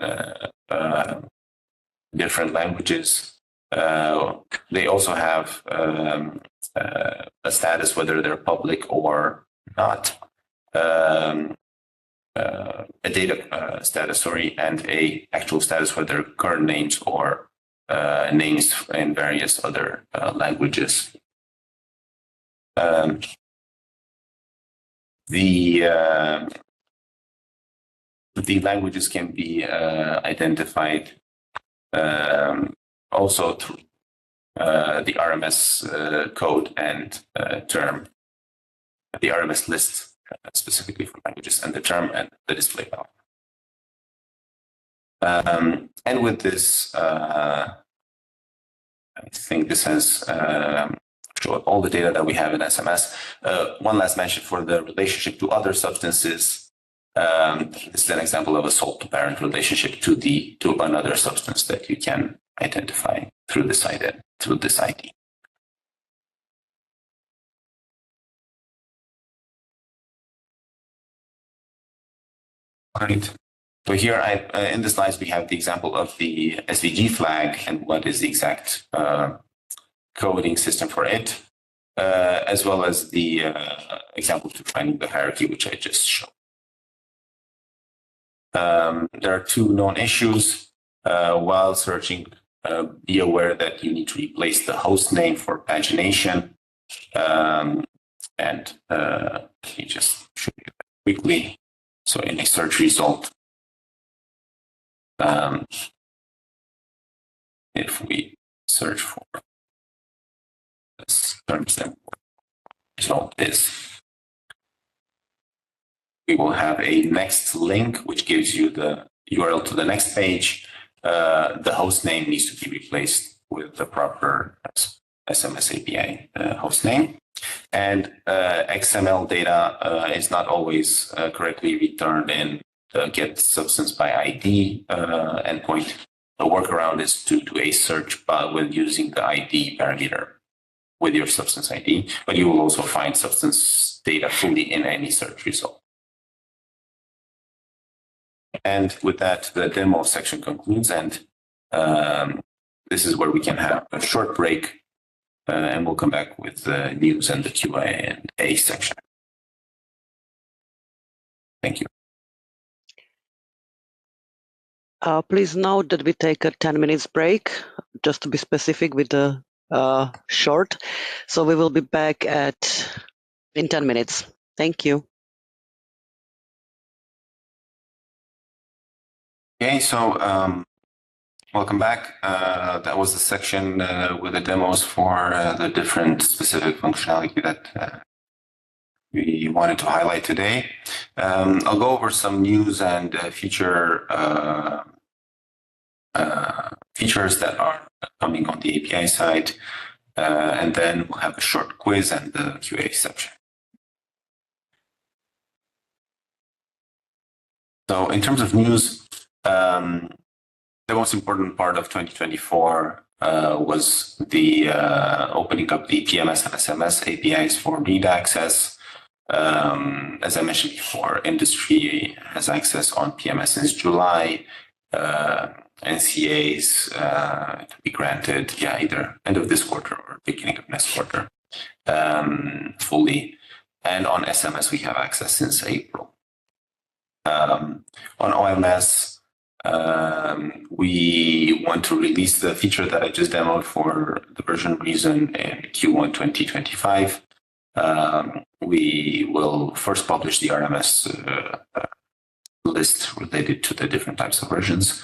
different languages. They also have a status, whether they're public or not, a data status, sorry, and a actual status, whether current names or names in various other languages. The languages can be identified also through the RMS code and term, the RMS list specifically for languages, and the term and the display value. And with this, I think this has showed all the data that we have in SMS. One last mention for the relationship to other substances. This is an example of a salt-to-parent relationship to another substance that you can identify through this ID. Right. So here, in the slides, we have the example of the SVG flag and what is the exact coding system for it, as well as the example to finding the hierarchy, which I just showed. There are two known issues. While searching, be aware that you need to replace the host name for pagination. And let me just show you that quickly. So in a search result, if we search for this terms, then result is, we will have a next link, which gives you the URL to the next page. The host name needs to be replaced with the proper SMS API host name. And XML data is not always correctly returned in the get substance by ID endpoint. The workaround is to do a search with using the ID parameter with your substance ID, but you will also find substance data fully in any search result. And with that, the demo section concludes, and this is where we can have a short break, and we'll come back with the news and the Q&A section. Thank you. Please note that we take a 10 minutes break, just to be specific with the short. So we will be back in 10 minutes. Thank you. Okay, so welcome back. That was the section with the demos for the different specific functionality that we wanted to highlight today. I'll go over some news and features that are coming on the API side, and then we'll have a short quiz and the QA section. So in terms of news, the most important part of 2024 was the opening up the PMS and SMS APIs for read access. As I mentioned before, industry has access on PMS since July. NCAs to be granted, either end of this quarter or beginning of next quarter, fully. And on SMS, we have access since April. On OMS, we want to release the feature that I just demoed for the version reason in Q1 2025. We will first publish the RMS list related to the different types of versions.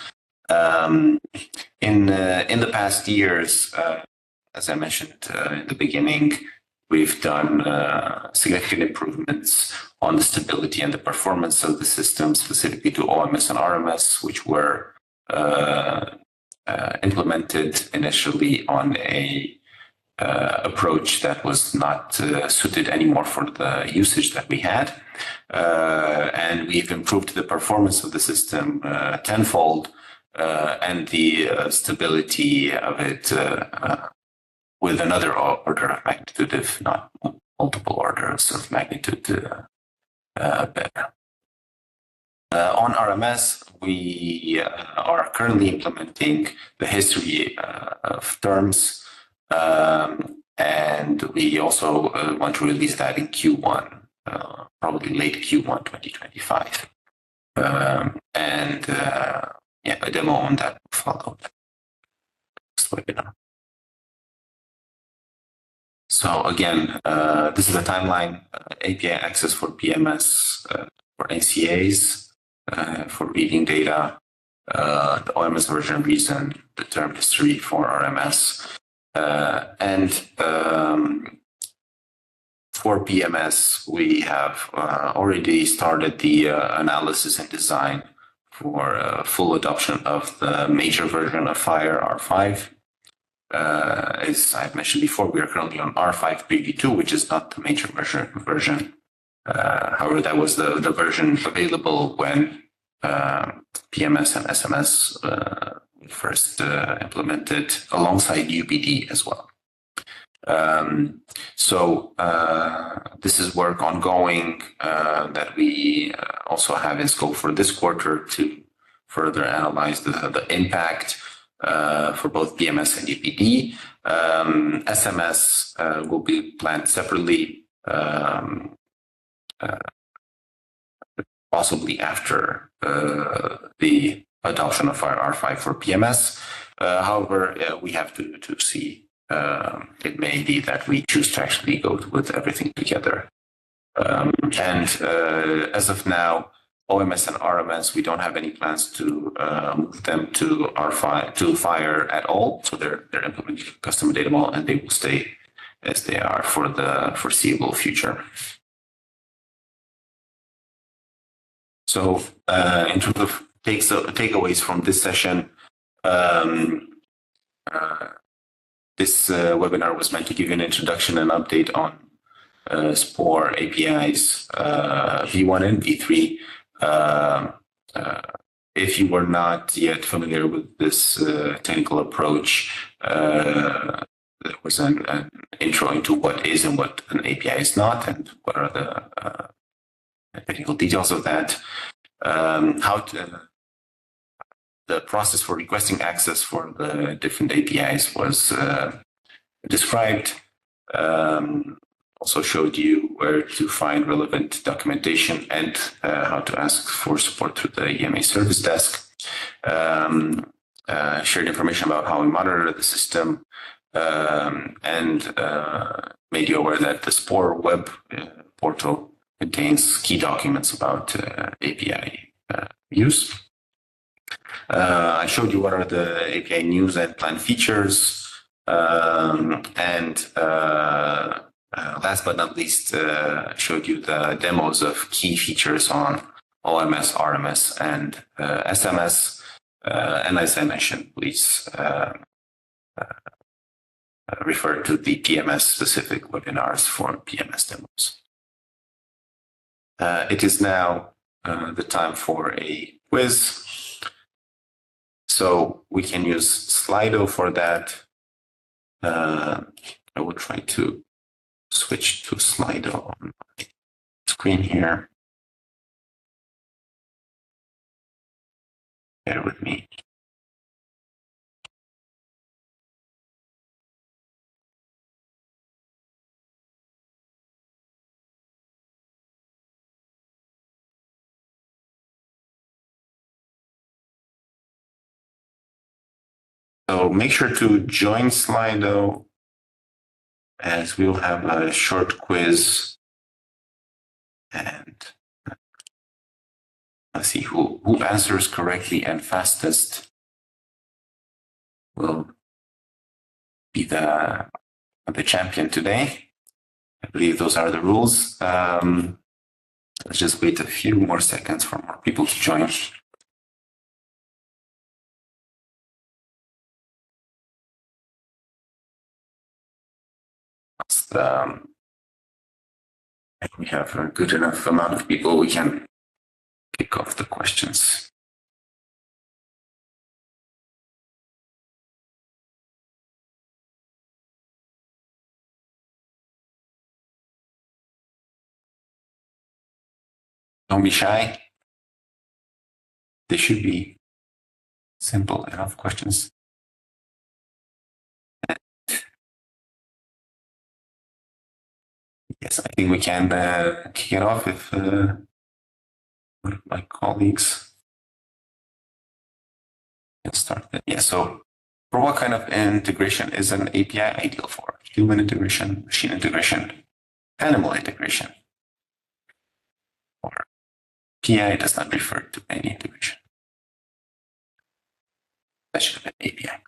In the past years, as I mentioned in the beginning, we've done significant improvements on the stability and the performance of the system, specifically to OMS and RMS, which were implemented initially on a approach that was not suited anymore for the usage that we had. And we've improved the performance of the system tenfold, and the stability of it with another order of magnitude, if not multiple orders of magnitude better. On RMS, we are currently implementing the history of terms, and we also want to release that in Q1, probably late Q1 2025. A demo on that will follow next webinar. So again, this is the timeline: API access for PMS, for NCAs, for reading data, the OMS version reason, the term history for RMS, and for PMS, we have already started the analysis and design for full adoption of the major version of FHIR R5. As I've mentioned before, we are currently on R5 BV2, which is not the major version. However, that was the version available when PMS and SMS first implemented alongside UBD as well. So this is work ongoing that we also have in scope for this quarter to further analyze the impact for both PMS and UBD. SMS will be planned separately, possibly after the adoption of FHIR R5 for PMS. However, we have to see. It may be that we choose to actually go with everything together. As of now, OMS and RMS, we don't have any plans to move them to R5 to FHIR at all. So they're implementing custom data model, and they will stay as they are for the foreseeable future. So in terms of takeaways from this session, this webinar was meant to give you an introduction and update on SPOR APIs V1 and V3. If you were not yet familiar with this technical approach, there was an intro into what is and what an API is not, and what are the technical details of that. The process for requesting access for the different APIs was described. Also showed you where to find relevant documentation and how to ask for support through the EMA service desk. Shared information about how we monitor the system, and made you aware that the SPOR web portal contains key documents about API use. I showed you what are the API news and planned features, and last but not least, showed you the demos of key features on OMS, RMS, and SMS. And as I mentioned, please refer to the PMS-specific webinars for PMS demos. It is now the time for a quiz. So we can use Slido for that. I will try to switch to Slido on my screen here. Bear with me. So make sure to join Slido, as we will have a short quiz, and let's see who answers correctly and fastest will be the champion today. I believe those are the rules. Let's just wait a few more seconds for more people to join. If we have a good enough amount of people, we can kick off the questions. Don't be shy. They should be simple enough questions. Yes, I think we can kick it off if one of my colleagues can start it. Yeah, so for what kind of integration is an API ideal for? Human integration, machine integration, animal integration? Or PI does not refer to any integration. That should have been API.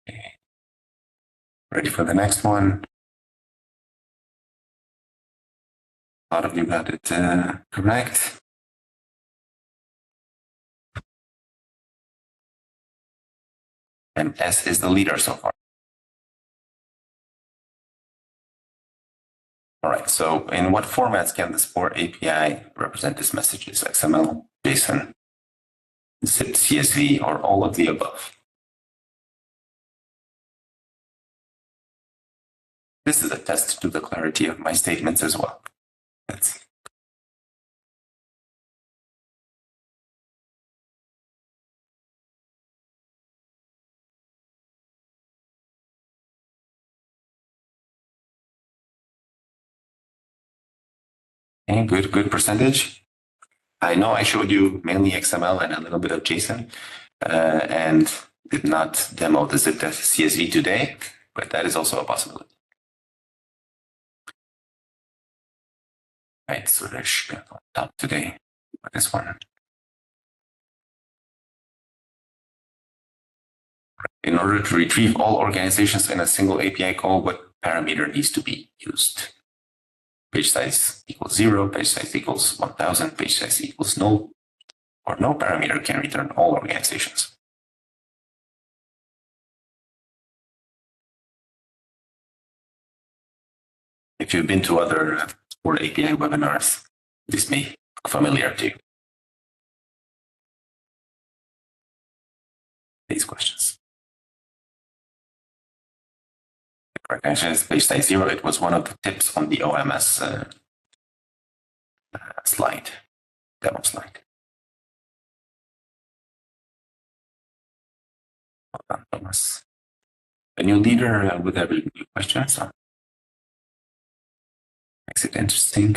Okay. Ready for the next one? A lot of you got it correct. And S is the leader so far. All right, so in what formats can the SPOR API represent its messages? XML, JSON, zip, CSV, or all of the above? This is a test to the clarity of my statements as well. Let's see. Okay, good percentage. I know I showed you mainly XML and a little bit of JSON, and did not demo the zip CSV today, but that is also a possibility. Right, so Suresh on top today for this one. In order to retrieve all organizations in a single API call, what parameter needs to be used? Page size equals 0, page size equals 1000, page size equals null, or no parameter can return all organizations. If you've been to other SPOR API webinars, this may look familiar to you. These questions. The correct answer is page size 0. It was one of the tips on the OMS slide, demo slide. Well done, Thomas. A new leader with every new question, so makes it interesting.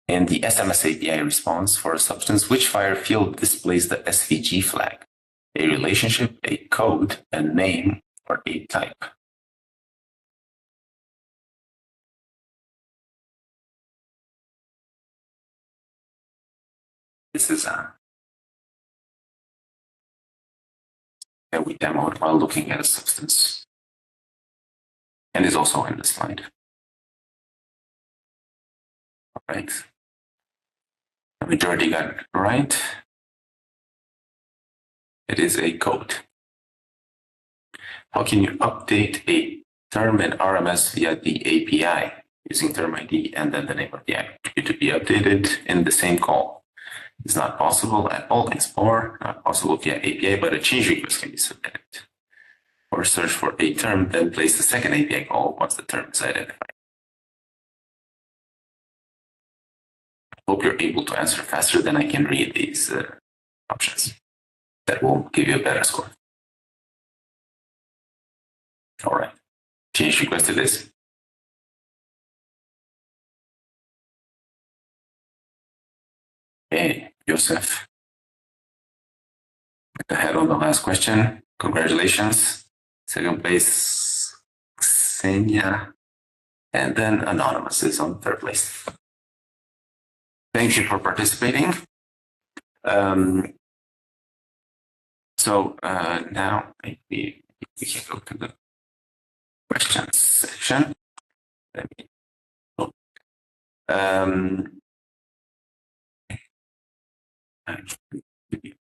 In the SMS API response for a substance, which fire field displays the SVG flag? A relationship, a code, a name, or a type? This is that we demoed while looking at a substance, and is also in the slide. All right. The majority got it right. It is a code. How can you update a term in RMS via the API using term ID and then the name of the attribute to be updated in the same call? It's not possible at all in SPOR, not possible via API, but a change request can be submitted. Or search for a term, then place the second API call once the term is identified. I hope you're able to answer faster than I can read these options. That will give you a better score. All right. Change request to this. Hey, Joseph. Ahead on the last question. Congratulations. Second place, Xenia. And then Anonymous is on third place. Thank you for participating. Now we can go to the questions section. Let me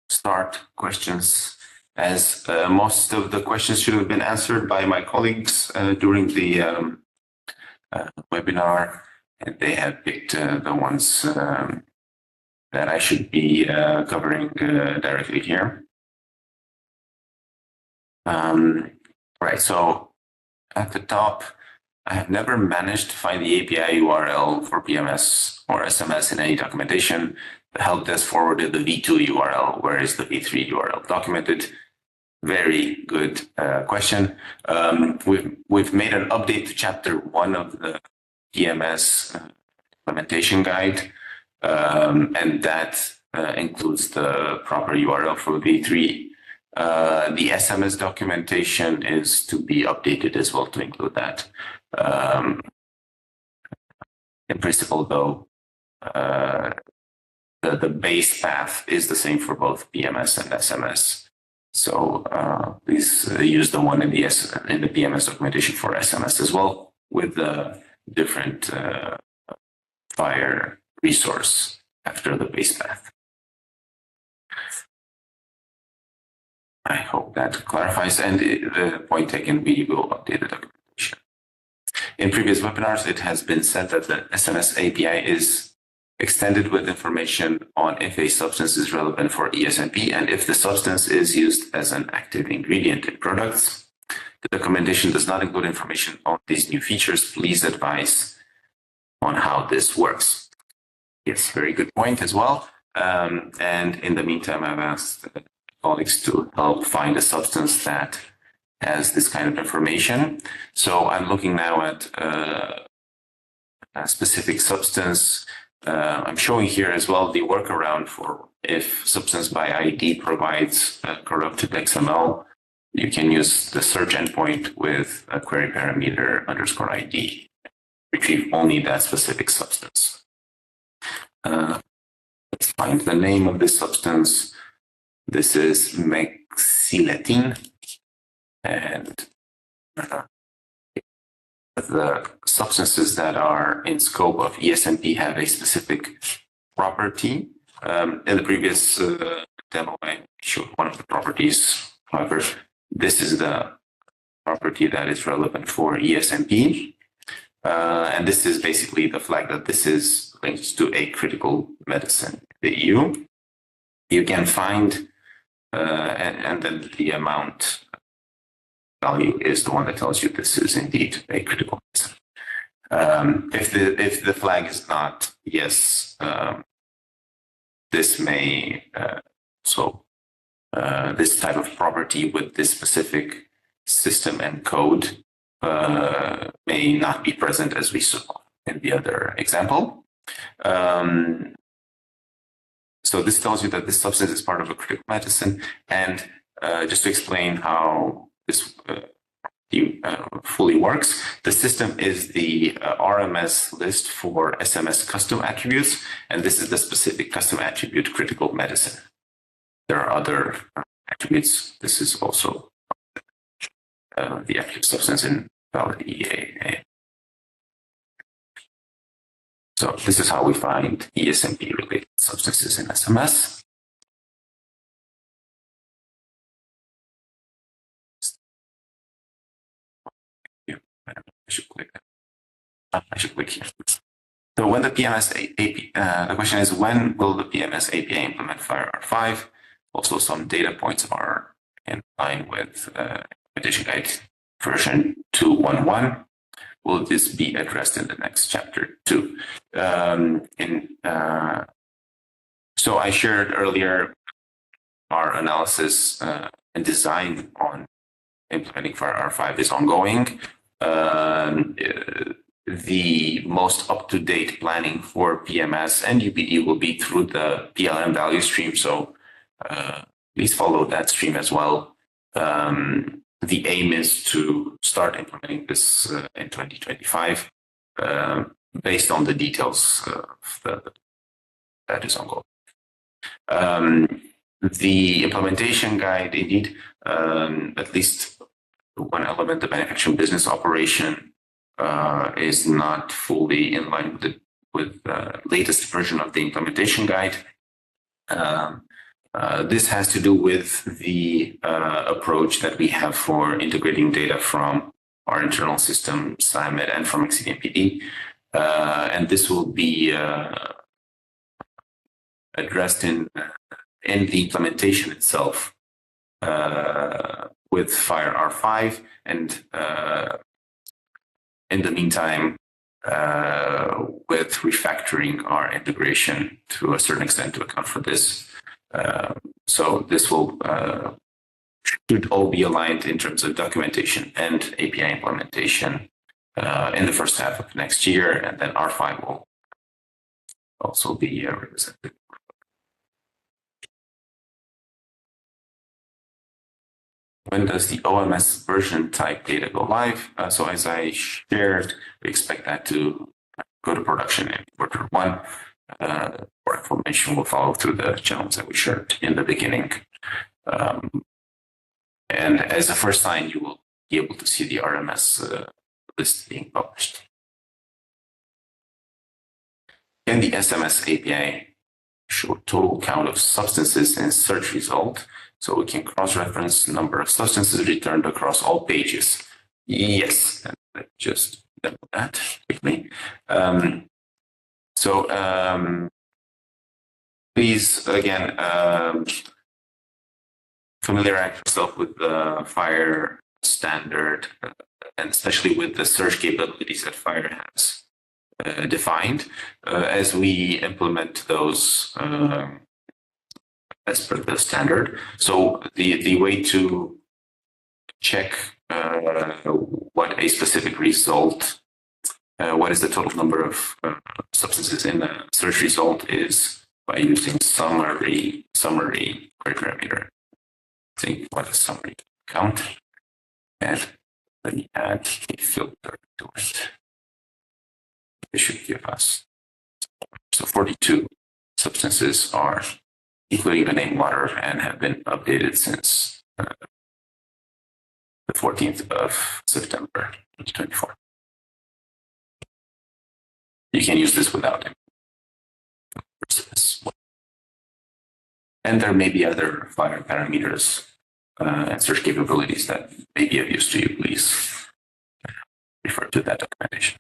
start questions, as most of the questions should have been answered by my colleagues during the webinar, and they have picked the ones that I should be covering directly here. Right, so at the top, I have never managed to find the API URL for PMS or SMS in any documentation. The help desk forwarded the V2 URL. Where is the V3 URL documented? Very good question. We've made an update to chapter 1 of the PMS implementation guide, and that includes the proper URL for V3. The SMS documentation is to be updated as well to include that. In principle, though, the base path is the same for both PMS and SMS. So please use the one in the PMS documentation for SMS as well, with the different FHIR resource after the base path. I hope that clarifies, and the point taken, we will update the documentation. In previous webinars, it has been said that the SMS API is extended with information on if a substance is relevant for ESMP and if the substance is used as an active ingredient in products. The documentation does not include information on these new features. Please advise on how this works. Yes, very good point as well. And in the meantime, I've asked colleagues to help find a substance that has this kind of information. So I'm looking now at a specific substance. I'm showing here as well the workaround for if substance by ID provides corrupted XML, you can use the search endpoint with a query parameter _ID, retrieve only that specific substance. Let's find the name of this substance. This is mexiletine, and the substances that are in scope of ESMP have a specific property. In the previous demo, I showed one of the properties. However, this is the property that is relevant for ESMP. And this is basically the flag that this is linked to a critical medicine in the EU. You can find, and then the amount value is the one that tells you this is indeed a critical medicine. If the flag is not yes, this may this type of property with this specific system and code may not be present, as we saw in the other example. So this tells you that this substance is part of a critical medicine. And just to explain how this fully works. The system is the RMS list for SMS custom attributes, and this is the specific custom attribute critical medicine. There are other attributes. This is also the active substance in valid EAA. So this is how we find ESMP-related substances in SMS. I should click that. I should click here. So when the PMS API, the question is, when will the PMS API implement FireR5? Also, some data points are in line with implementation guide version 2.1.1. Will this be addressed in the next chapter 2? So I shared earlier our analysis and design on implementing FireR5 is ongoing. The most up-to-date planning for PMS and UPD will be through the PLM value stream. So please follow that stream as well. The aim is to start implementing this in 2025 based on the details that is ongoing. The implementation guide, indeed, at least one element, the manufacturing business operation, is not fully in line with the latest version of the implementation guide. This has to do with the approach that we have for integrating data from our internal system, SIMED, and from XCDMPD. And this will be addressed in the implementation itself with FireR5. And in the meantime, with refactoring our integration to a certain extent to account for this. So this will should all be aligned in terms of documentation and API implementation in the first half of next year, and then R5 will also be represented. When does the OMS version type data go live? So as I shared, we expect that to go to production in Q1. More information will follow through the channels that we shared in the beginning. And as a first sign, you will be able to see the RMS list being published. Can the SMS API show total count of substances in search result so we can cross-reference number of substances returned across all pages? Yes, and let's just demo that quickly. Please, again, familiarize yourself with the FIRE standard, and especially with the search capabilities that FIRE has defined as we implement those as per the standard. So the way to check what a specific result, what is the total number of substances in a search result, is by using summary query parameter. Think what is summary count, and let me add a filter to it. It should give us, so 42 substances are including the name water and have been updated since the 14th of September 2024. You can use this without it. And there may be other FIRE parameters and search capabilities that may be of use to you. Please refer to that documentation.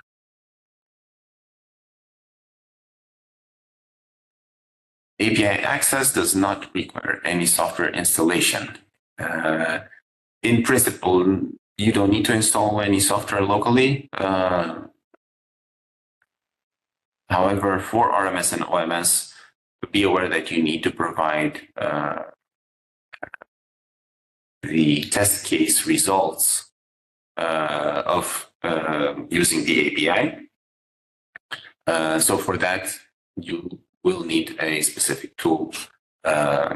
API access does not require any software installation. In principle, you don't need to install any software locally. However, for RMS and OMS, be aware that you need to provide the test case results of using the API. So for that, you will need a specific tool.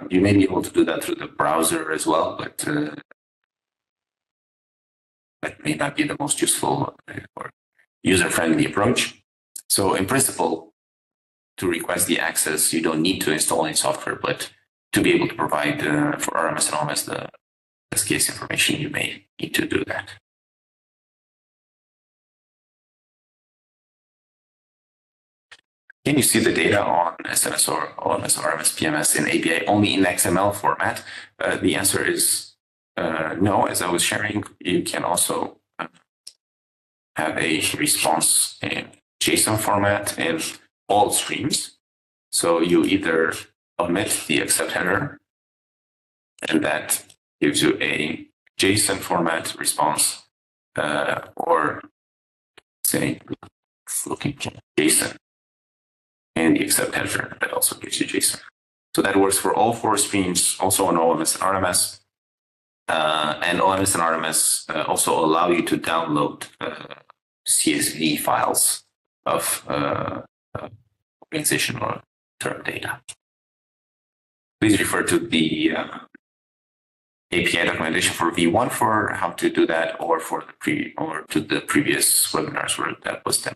You may be able to do that through the browser as well, but that may not be the most useful or user-friendly approach. So in principle, to request the access, you don't need to install any software, but to be able to provide for RMS and OMS the best case information, you may need to do that. Can you see the data on SMS or OMS, RMS, PMS in API only in XML format? The answer is no. As I was sharing, you can also have a response in JSON format in all streams. So you either omit the accept header, and that gives you a JSON format response, or say looking for JSON and the accept header that also gives you JSON. So that works for all 4 streams, also on OMS and RMS. And OMS and RMS also allow you to download CSV files of organizational term data. Please refer to the API documentation for V1 for how to do that, or for to the previous webinars where that was done.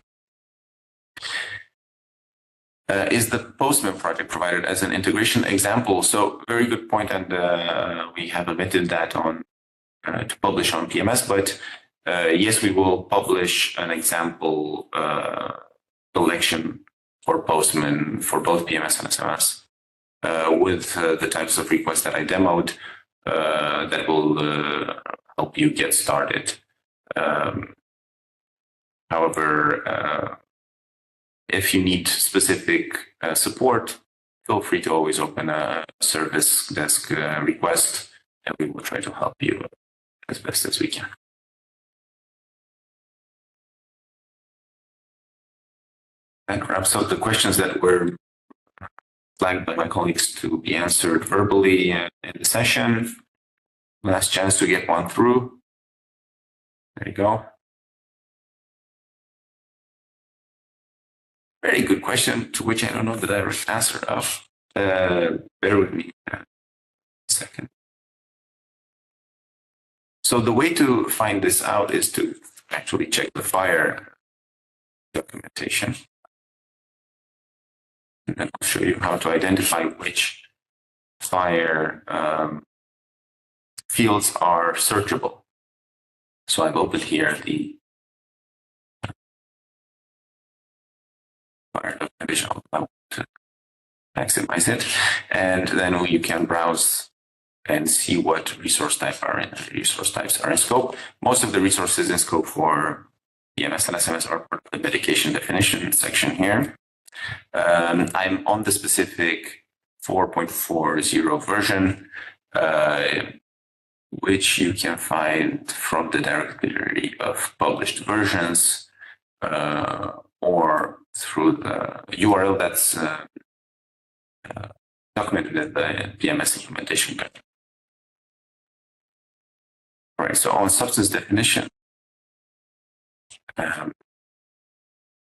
Is the Postman project provided as an integration example? So very good point, and we have omitted that on to publish on PMS, but yes, we will publish an example collection for Postman for both PMS and SMS with the types of requests that I demoed that will help you get started. However, if you need specific support, feel free to always open a service desk request, and we will try to help you as best as we can. That wraps up the questions that were flagged by my colleagues to be answered verbally in the session. Last chance to get one through. There you go. Very good question, to which I don't know the direct answer of. Bear with me a second. So the way to find this out is to actually check the FHIR documentation. And then I'll show you how to identify which FHIR fields are searchable. So I've opened here the documentation. I want to maximize it, and then you can browse and see what resource types are in scope. Most of the resources in scope for PMS and SMS are part of the medication definition section here. I'm on the specific 4.40 version, which you can find from the directory of published versions, or through the URL that's documented in the PMS implementation guide. All right, so on substance definition,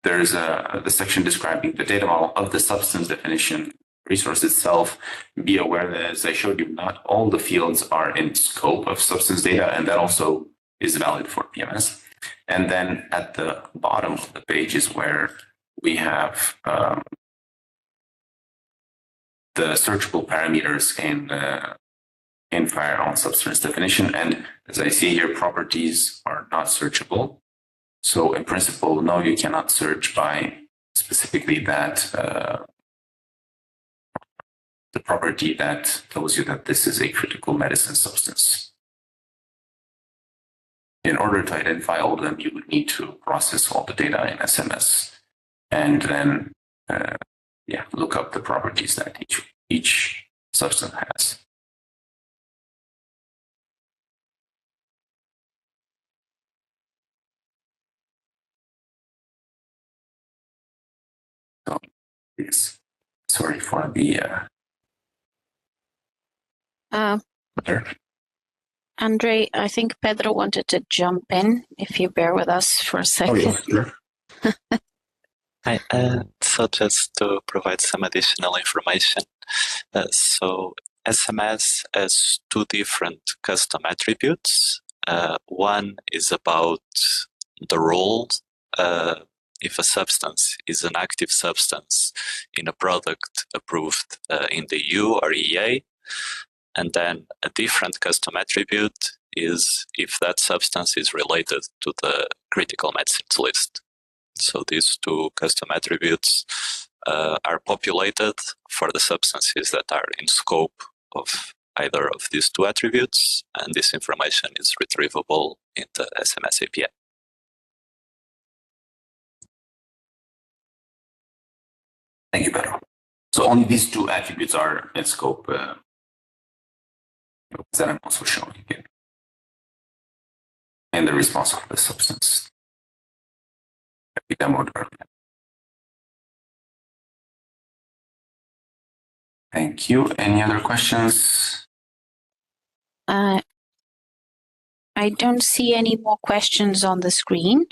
there's the section describing the data model of the substance definition resource itself. Be aware that, as I showed you, not all the fields are in scope of substance data, and that also is valid for PMS. And then at the bottom of the page is where we have the searchable parameters in FHIR on substance definition. And as I see here, properties are not searchable. So in principle, no, you cannot search by specifically that the property that tells you that this is a critical medicine substance. In order to identify all of them, you would need to process all the data in SMS and then look up the properties that each substance has. So, yes, sorry for the Andre, I think Pedro wanted to jump in, if you bear with us for a second. Oh, yeah, sure. Hi, so just to provide some additional information. So SMS has 2 different custom attributes. One is about the role if a substance is an active substance in a product approved in the EU or EA, and then a different custom attribute is if that substance is related to the critical medicines list. So these two custom attributes are populated for the substances that are in scope of either of these two attributes, and this information is retrievable in the SMS API. Thank you, Pedro. So only these two attributes are in scope that I'm also showing here. And the response of the substance that we demoed earlier. Thank you. Any other questions? I don't see any more questions on the screen.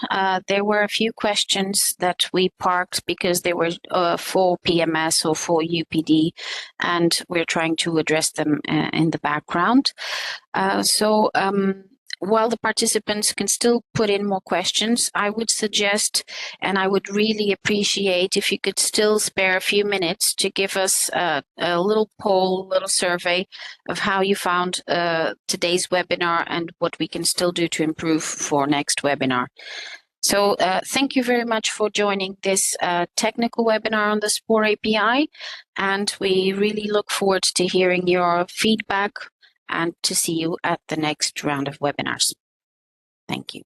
There were a few questions that we parked because they were for PMS or for UPD, and we're trying to address them in the background. While the participants can still put in more questions, I would suggest, and I would really appreciate if you could still spare a few minutes to give us a little poll, a little survey of how you found today's webinar and what we can still do to improve for next webinar. So thank you very much for joining this technical webinar on the SPOR API, and we really look forward to hearing your feedback and to see you at the next round of webinars. Thank you.